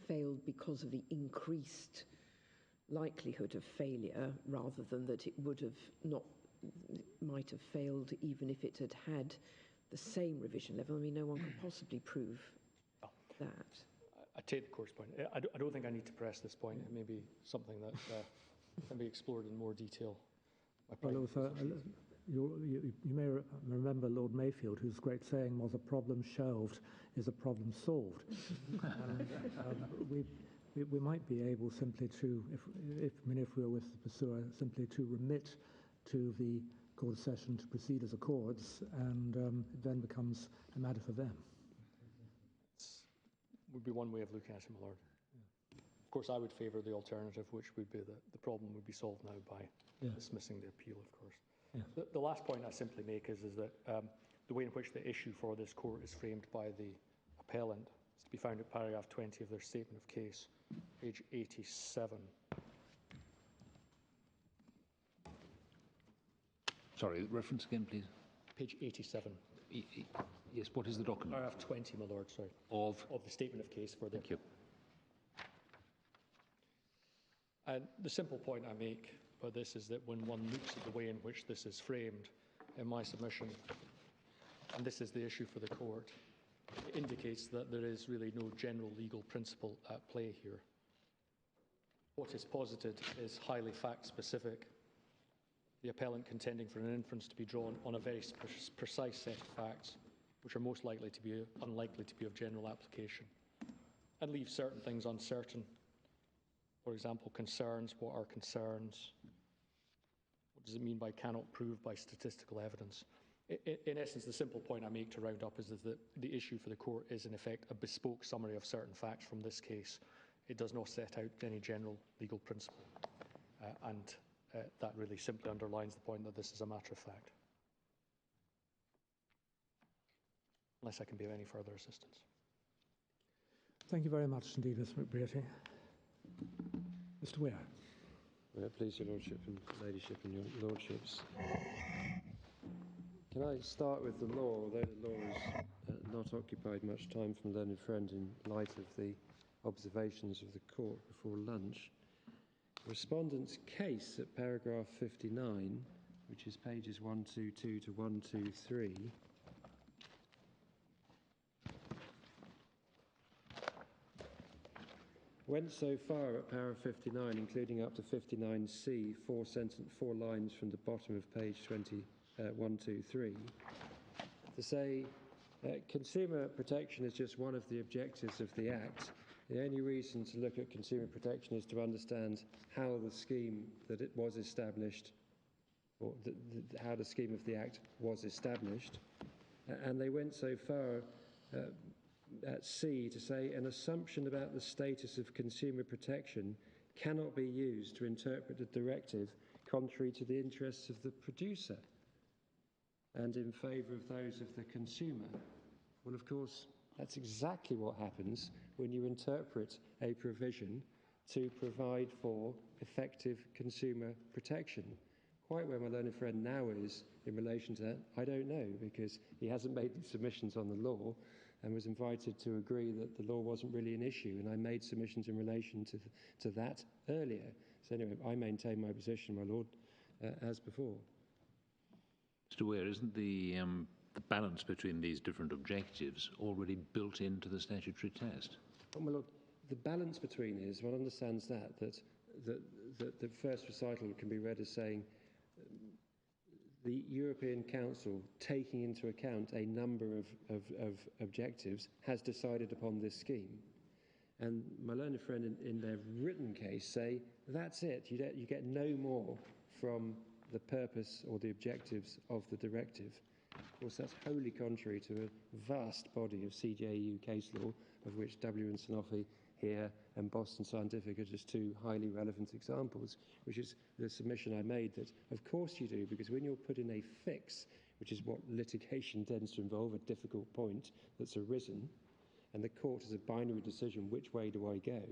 failed because of the increased likelihood of failure, rather than that it would have not, might have failed even if it had had the same revision level. I mean, no one could possibly prove that. I take the court's point. I don't think I need to press this point. It may be something that can be explored in more detail. Well, you may remember Lord Mayfield, whose great saying was, "A problem shelved is a problem solved." And we might be able simply to, if we were with the pursuer, simply to remit to the court session to proceed as accords, and it then becomes a matter for them. Would be one way of looking at it, my lord. Of course, I would favour the alternative, which would be that the problem would be solved now by dismissing the appeal, of course. Yeah. The last point I simply make is that the way in which the issue for this court is framed by the appellant is to be found at paragraph 20 of their statement of case, page 87. Sorry, reference again, please. Page 87. Yes, what is the document? Paragraph 20, my lord, sorry. Of the statement of case for the... Thank you. And the simple point I make by this is that when one looks at the way in which this is framed in my submission, and this is the issue for the court, it indicates that there is really no general legal principle at play here. what is posited is highly fact-specific. The appellant contending for an inference to be drawn on a very precise set of facts, which are most likely to be unlikely to be of general application, and leave certain things uncertain. For example, concerns. What are concerns? What does it mean by cannot prove by statistical evidence? In essence, the simple point I make to round up is that the issue for the court is, in effect, a bespoke summary of certain facts from this case. It does not set out any general legal principle, and that really simply underlines the point that this is a matter of fact. Unless I can be of any further assistance. Thank you very much indeed, Mr. McBrearty. Mr. Weir. Please, Your Lordship and Ladyship and Your Lordships. Can I start with the law, although the law has not occupied much time from learned friend in light of the observations of the court before lunch. Respondent's case at paragraph 59, which is pages 122 to 123, went so far at paragraph 59, including up to 59C, four lines from the bottom of page 123, to say consumer protection is just one of the objectives of the Act. The only reason to look at consumer protection is to understand how the scheme that it was established, or how the scheme of the Act was established. And they went so far at C to say an assumption about the status of consumer protection cannot be used to interpret the directive contrary to the interests of the producer and in favour of those of the consumer. Well, of course, that's exactly what happens when you interpret a provision to provide for effective consumer protection. Quite where my learned friend now is in relation to that, I don't know, because he hasn't made the submissions on the law and was invited to agree that the law wasn't really an issue, and I made submissions in relation to that earlier. So anyway, I maintain my position, my Lord, as before. Mr. Ware, isn't the balance between these different objectives already built into the statutory test? Oh, my Lord, the balance between is, one understands that the first recital can be read as saying the European Council, taking into account a number of objectives, has decided upon this scheme. And my learned friend in their written case say, that's it, you get no more from the purpose or the objectives of the directive. Of course, that's wholly contrary to a vast body of CJEU case law, of which W and Sanofi here and Boston Scientific are just two highly relevant examples, which is the submission I made that, of course you do, because when you're put in a fix, which is what litigation tends to involve, a difficult point that's arisen, and the court has a binary decision, which way do I go,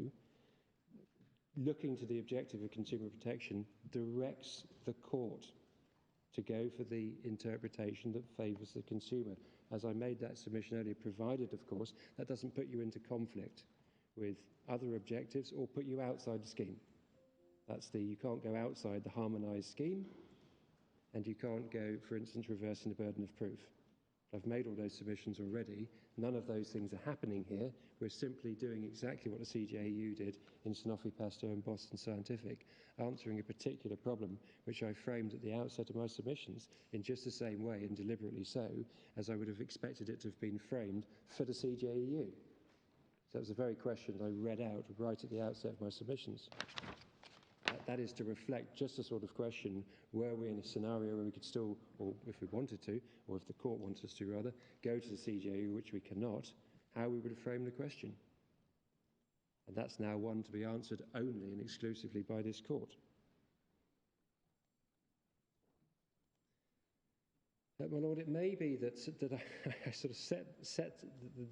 looking to the objective of consumer protection directs the court to go for the interpretation that favours the consumer. As I made that submission earlier, provided, of course, that doesn't put you into conflict with other objectives or put you outside the scheme. That's you can't go outside the harmonised scheme, and you can't go, for instance, reversing the burden of proof. I've made all those submissions already. None of those things are happening here. We're simply doing exactly what the CJEU did in Sanofi Pasteur and Boston Scientific, answering a particular problem which I framed at the outset of my submissions in just the same way, and deliberately so, as I would have expected it to have been framed for the CJEU. So that was the very question I read out right at the outset of my submissions. That is to reflect just the sort of question, were we in a scenario where we could still, or if we wanted to, or if the court wanted us to rather, go to the CJEU, which we cannot, how we would have framed the question. And that's now one to be answered only and exclusively by this court. My Lord, it may be that I sort of set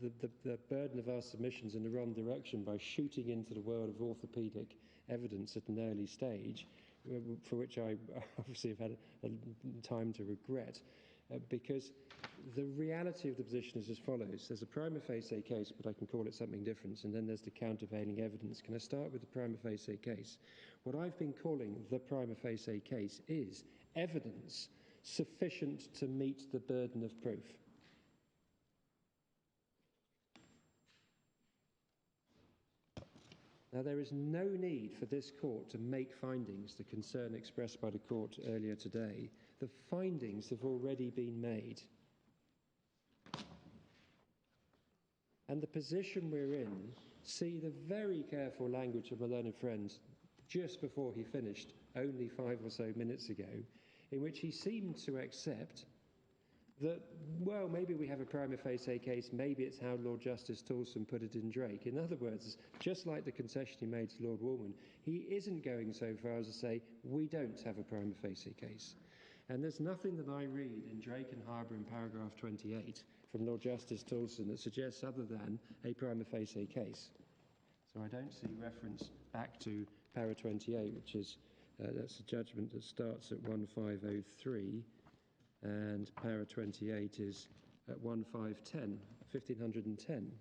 the burden of our submissions in the wrong direction by shooting into the world of orthopaedic evidence at an early stage, for which I obviously have had a time to regret, because the reality of the position is as follows. There's a prima facie case, but I can call it something different, and then there's the countervailing evidence. Can I start with the prima facie case? What I've been calling the prima facie case is evidence sufficient to meet the burden of proof. Now, there is no need for this court to make findings, the concern expressed by the court earlier today. The findings have already been made. And the position we're in, see the very careful language of my learned friend just before he finished, only 5 or so minutes ago, in which he seemed to accept that, well, maybe we have a prima facie case, maybe it's how Lord Justice Toulson put it in Drake. In other words, just like the concession he made to Lord Woolman, he isn't going so far as to say, we don't have a prima facie case. And there's nothing that I read in Drake and Harbour in paragraph 28 from Lord Justice Toulson that suggests other than a prima facie case. So I don't see reference back to para 28, which is, that's a judgment that starts at 1503, and para 28 is at 1510.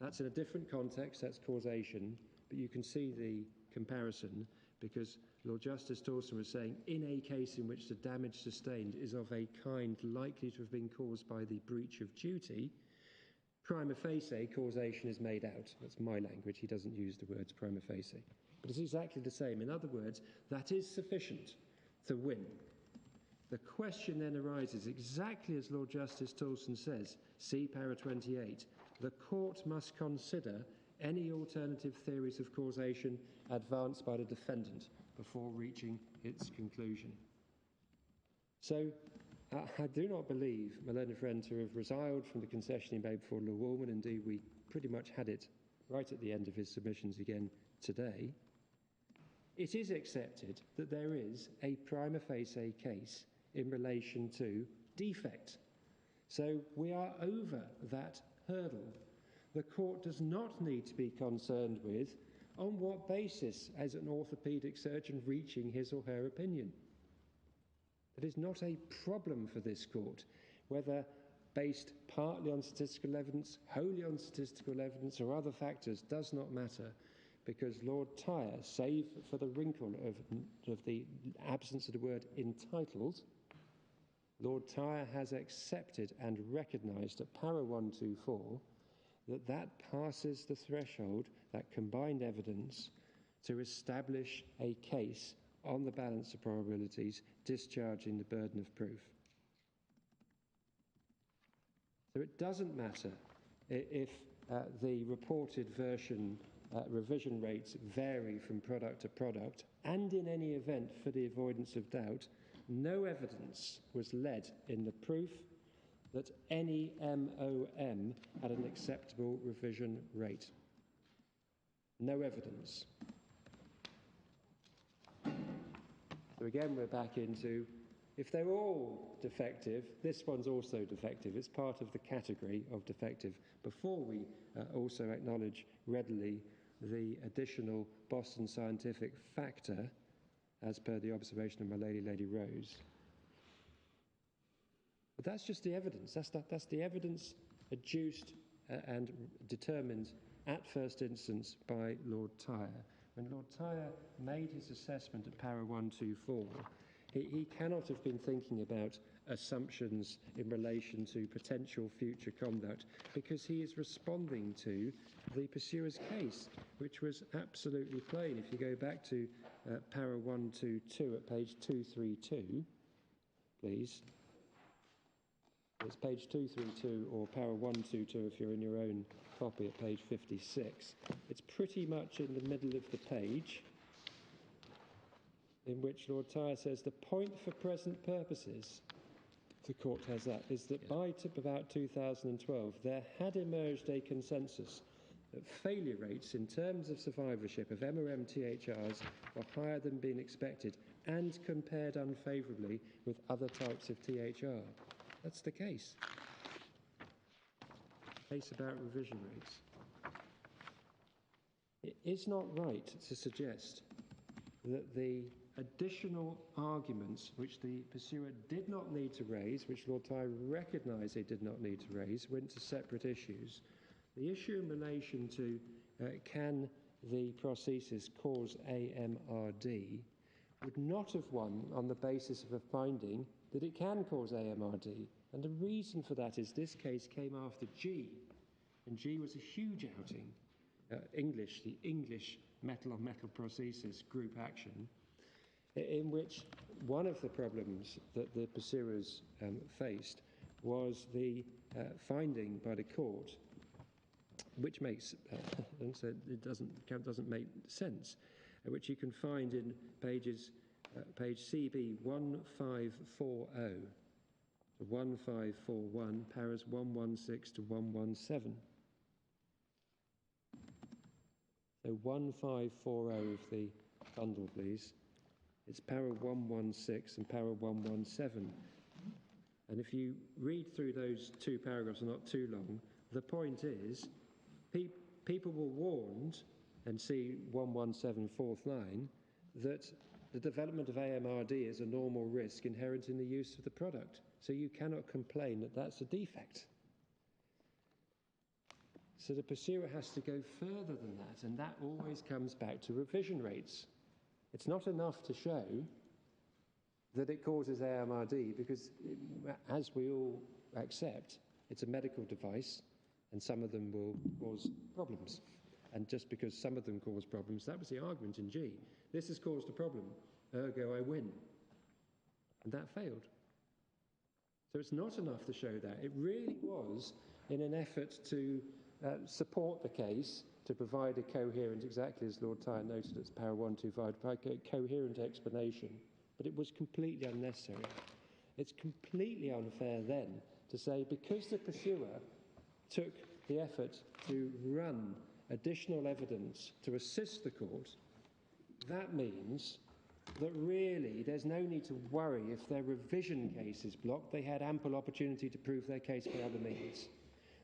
That's in a different context, that's causation, but you can see the comparison because Lord Justice Toulson was saying, in a case in which the damage sustained is of a kind likely to have been caused by the breach of duty, prima facie causation is made out. That's my language, he doesn't use the words prima facie. But it's exactly the same. In other words, that is sufficient to win. The question then arises, exactly as Lord Justice Toulson says, see para 28, the court must consider any alternative theories of causation advanced by the defendant before reaching its conclusion. So, I do not believe my learned friend to have resiled from the concession he made before Lord Woolman. Indeed, we pretty much had it right at the end of his submissions again today. It is accepted that there is a prima facie case in relation to defect. So we are over that hurdle. The court does not need to be concerned with on what basis as an orthopaedic surgeon reaching his or her opinion. That is not a problem for this court, whether based partly on statistical evidence, wholly on statistical evidence, or other factors, does not matter, because Lord Tyre, save for the wrinkle of the absence of the word entitled, Lord Tyre has accepted and recognised at para 124 that passes the threshold, that combined evidence, to establish a case on the balance of probabilities, discharging the burden of proof. So it doesn't matter if the reported version revision rates vary from product to product, and in any event, for the avoidance of doubt, no evidence was led in the proof that any MoM had an acceptable revision rate. No evidence. So again, we're back into, if they're all defective, this one's also defective. It's part of the category of defective, before we also acknowledge readily the additional Boston Scientific factor, as per the observation of my Lady Rose. But that's just the evidence. That's the evidence adduced and determined at first instance by Lord Tyre. When Lord Tyre made his assessment at para 124, he cannot have been thinking about assumptions in relation to potential future conduct, because he is responding to the pursuer's case, which was absolutely plain. If you go back to para 122 at page 232, please. It's page 232 or para 122 if you're in your own copy at page 56. It's pretty much in the middle of the page, in which Lord Tyre says the point for present purposes, the court has that, is that by about 2012 there had emerged a consensus that failure rates in terms of survivorship of MoM THRs were higher than being expected and compared unfavourably with other types of THR. That's the case. Case about revision rates. It is not right to suggest that the additional arguments which the pursuer did not need to raise, which Lord Tyre recognised they did not need to raise, went to separate issues. The issue in relation to can the prosthesis cause AMRD would not have won on the basis of a finding that it can cause AMRD. And the reason for that is this case came after G, and G was a huge outing. The English metal-on-metal prosthesis group action, in which one of the problems that the pursuers faced was the finding by the court, which makes it doesn't make sense, which you can find in page CB 1540 to 1541, paras 116 to 117. So 1540 of the bundle, please. It's para 116 and para 117. And if you read through those two paragraphs, they're not too long, the point is people were warned, and see 117 fourth line, that the development of AMRD is a normal risk inherent in the use of the product. So you cannot complain that that's a defect. So the pursuer has to go further than that, and that always comes back to revision rates. It's not enough to show that it causes AMRD, because as we all accept, it's a medical device and some of them will cause problems. And just because some of them cause problems, that was the argument in G. This has caused a problem, ergo I win. And that failed. So it's not enough to show that. It really was in an effort to support the case, to provide a coherent, exactly as Lord Tyre noted, it's para 125, provide a coherent explanation. But it was completely unnecessary. It's completely unfair then to say, because the pursuer took the effort to run additional evidence to assist the court, that means that really there's no need to worry if their revision case is blocked. They had ample opportunity to prove their case by other means.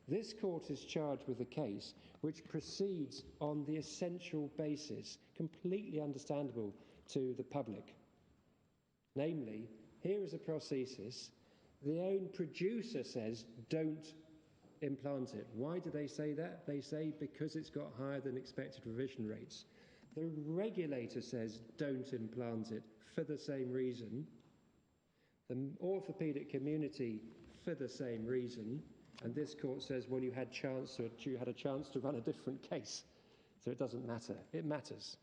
This court is charged with a case which proceeds on the essential basis, completely understandable to the public. Namely, here is a prosthesis. The own producer says, don't implant it. Why do they say that? They say because it's got higher than expected revision rates. The regulator says don't implant it for the same reason. The orthopaedic community for the same reason. And this court says, well, you had a chance to run a different case. So it doesn't matter. It matters.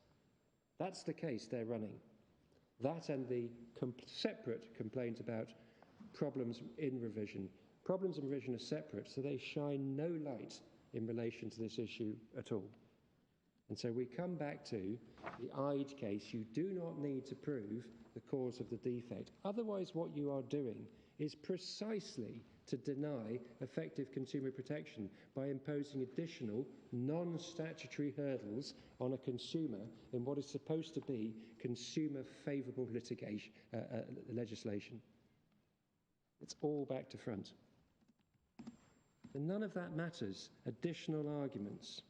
That's the case they're running. That and the separate complaint about problems in revision. Problems in revision are separate, so they shine no light in relation to this issue at all. And so we come back to the IDE case. You do not need to prove the cause of the defect. Otherwise, what you are doing is precisely to deny effective consumer protection by imposing additional non-statutory hurdles on a consumer in what is supposed to be consumer-favourable legislation. It's all back to front. And none of that matters. Additional arguments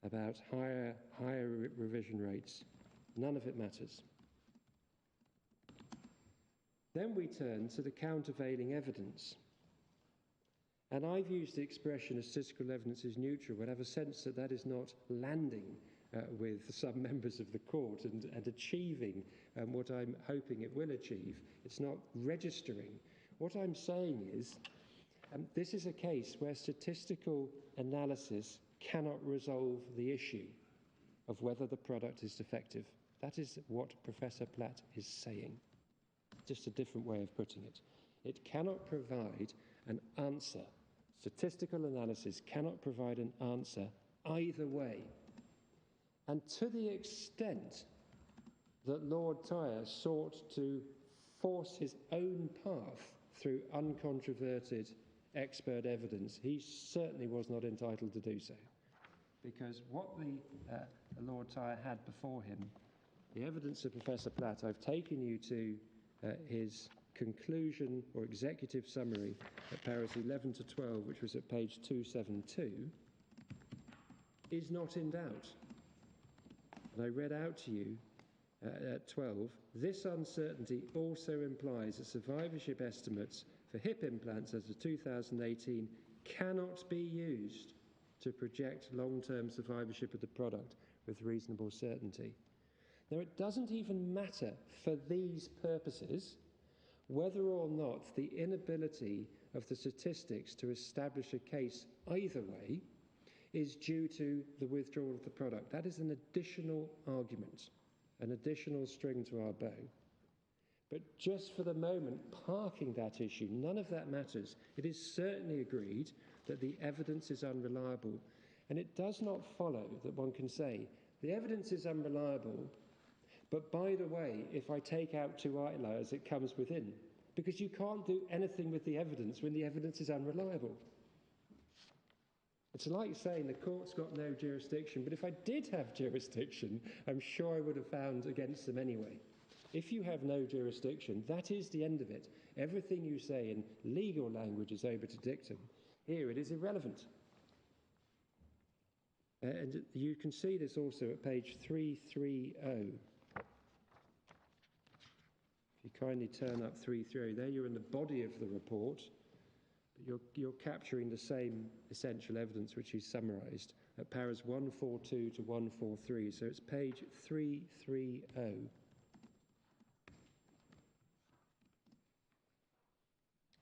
about higher revision rates, none of it matters. Then we turn to the countervailing evidence. And I've used the expression as statistical evidence is neutral, but I have a sense that that is not landing with some members of the court and achieving what I'm hoping it will achieve. It's not registering. What I'm saying is this is a case where statistical analysis cannot resolve the issue of whether the product is defective. That is what Professor Platt is saying. Just a different way of putting it. It cannot provide an answer. Statistical analysis cannot provide an answer either way. And to the extent that Lord Tyre sought to force his own path through uncontroverted expert evidence, he certainly was not entitled to do so. Because what the Lord Tyre had before him, the evidence of Professor Platt, I've taken you to his conclusion or executive summary at paras 11 to 12, which was at page 272, is not in doubt. And I read out to you at 12, this uncertainty also implies that survivorship estimates for hip implants as of 2018 cannot be used to project long-term survivorship of the product with reasonable certainty. Now, it doesn't even matter for these purposes whether or not the inability of the statistics to establish a case either way is due to the withdrawal of the product. That is an additional argument, an additional string to our bow. But just for the moment, parking that issue, none of that matters. It is certainly agreed that the evidence is unreliable. And it does not follow that one can say, the evidence is unreliable, but by the way, if I take out two outliers, it comes within. Because you can't do anything with the evidence when the evidence is unreliable. It's like saying the court's got no jurisdiction, but if I did have jurisdiction, I'm sure I would have found against them anyway. If you have no jurisdiction, that is the end of it. Everything you say in legal language is obiter dictum. Here it is irrelevant. And you can see this also at page 330. If you kindly turn up 330, there you're in the body of the report, but you're capturing the same essential evidence which is summarised at paras 142 to 143. So it's page 330.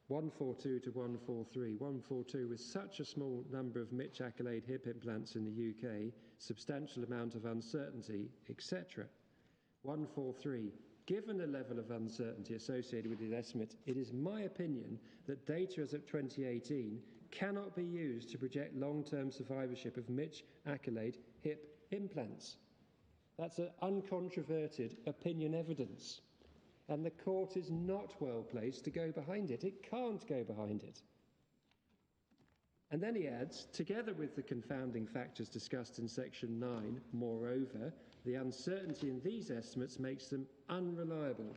142 to 143. 142, with such a small number of Mitch accolade hip implants in the UK, substantial amount of uncertainty, etc. 143, given the level of uncertainty associated with the estimate, it is my opinion that data as of 2018 cannot be used to project long-term survivorship of Mitch accolade hip implants. That's an uncontroverted opinion evidence. And the court is not well placed to go behind it. It can't go behind it. And then he adds, together with the confounding factors discussed in section 9, moreover, the uncertainty in these estimates makes them unreliable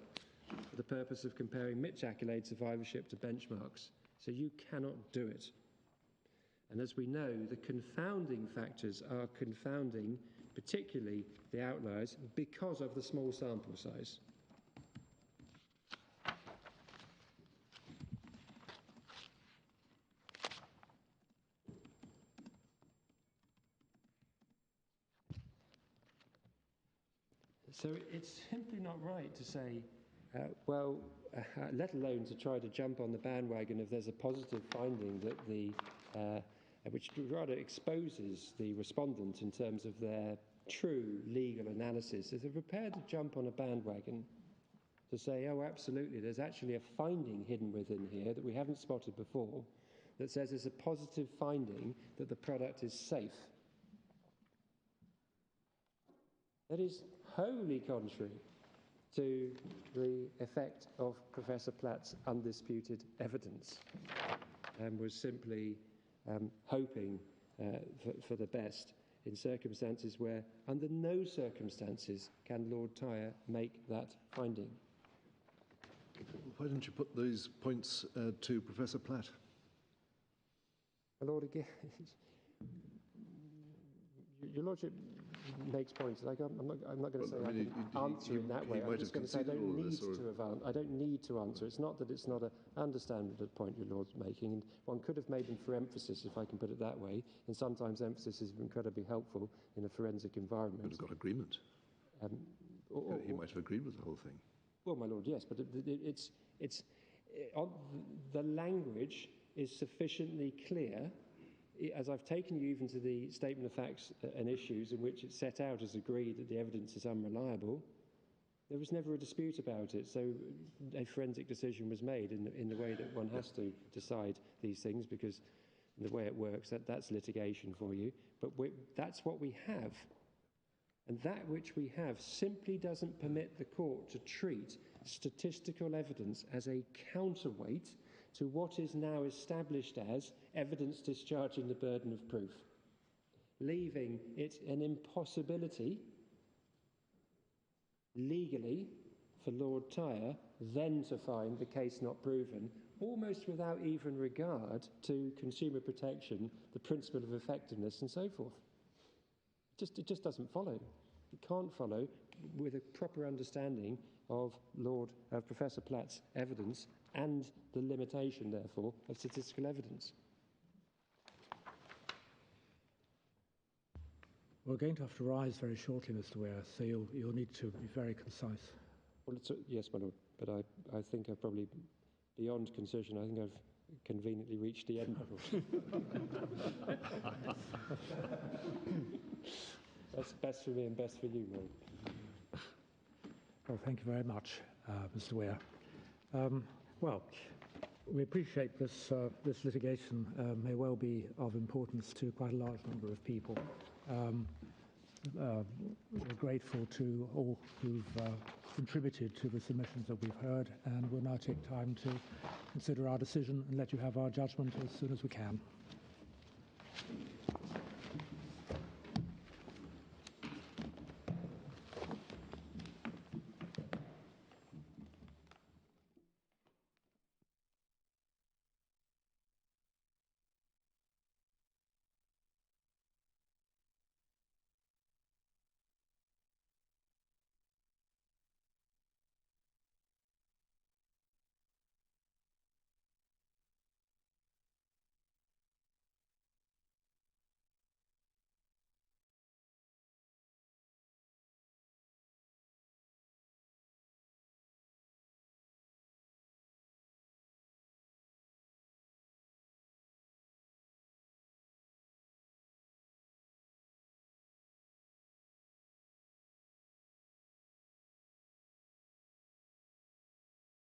for the purpose of comparing Mitch accolade survivorship to benchmarks. So you cannot do it. And as we know, the confounding factors are confounding, particularly the outliers, because of the small sample size. So it's simply not right to say, let alone to try to jump on the bandwagon if there's a positive finding that which rather exposes the respondent in terms of their true legal analysis. If they're prepared to jump on a bandwagon to say, oh, absolutely, there's actually a finding hidden within here that we haven't spotted before that says there's a positive finding that the product is safe. That is wholly contrary to the effect of Professor Platt's undisputed evidence, and was simply hoping for the best in circumstances where, under no circumstances, can Lord Tyre make that finding. Why don't you put these points to Professor Platt? My Lord, again, Your Lordship makes points. Like I'm not going to say I can answer in that way. I'm just going to say I don't need to answer. It's not that it's not an understandable point your Lord's making, and one could have made them for emphasis, if I can put it that way. And sometimes emphasis is incredibly helpful in a forensic environment. But it's got agreement. He might have agreed with the whole thing. Well, my Lord, yes, but the language is sufficiently clear. As I've taken you even to the statement of facts and issues in which it's set out as agreed that the evidence is unreliable, there was never a dispute about it. So a forensic decision was made in the way that one has to decide these things, because the way it works, that's litigation for you. But that's what we have. And that which we have simply doesn't permit the court to treat statistical evidence as a counterweight to what is now established as evidence discharging the burden of proof, leaving it an impossibility legally for Lord Tyre then to find the case not proven, almost without even regard to consumer protection, the principle of effectiveness and so forth. It just doesn't follow. It can't follow with a proper understanding of Professor Platt's evidence and the limitation, therefore, of statistical evidence. We're going to have to rise very shortly, Mr. Ware, so you'll need to be very concise. Well, yes, my Lord, but I think I've probably, beyond concision, I think I've conveniently reached the end level. That's best for me and best for you, Murray. Well, thank you very much, Mr. Weir. Well, we appreciate this litigation may well be of importance to quite a large number of people. We're grateful to all who've contributed to the submissions that we've heard, and we'll now take time to consider our decision and let you have our judgment as soon as we can.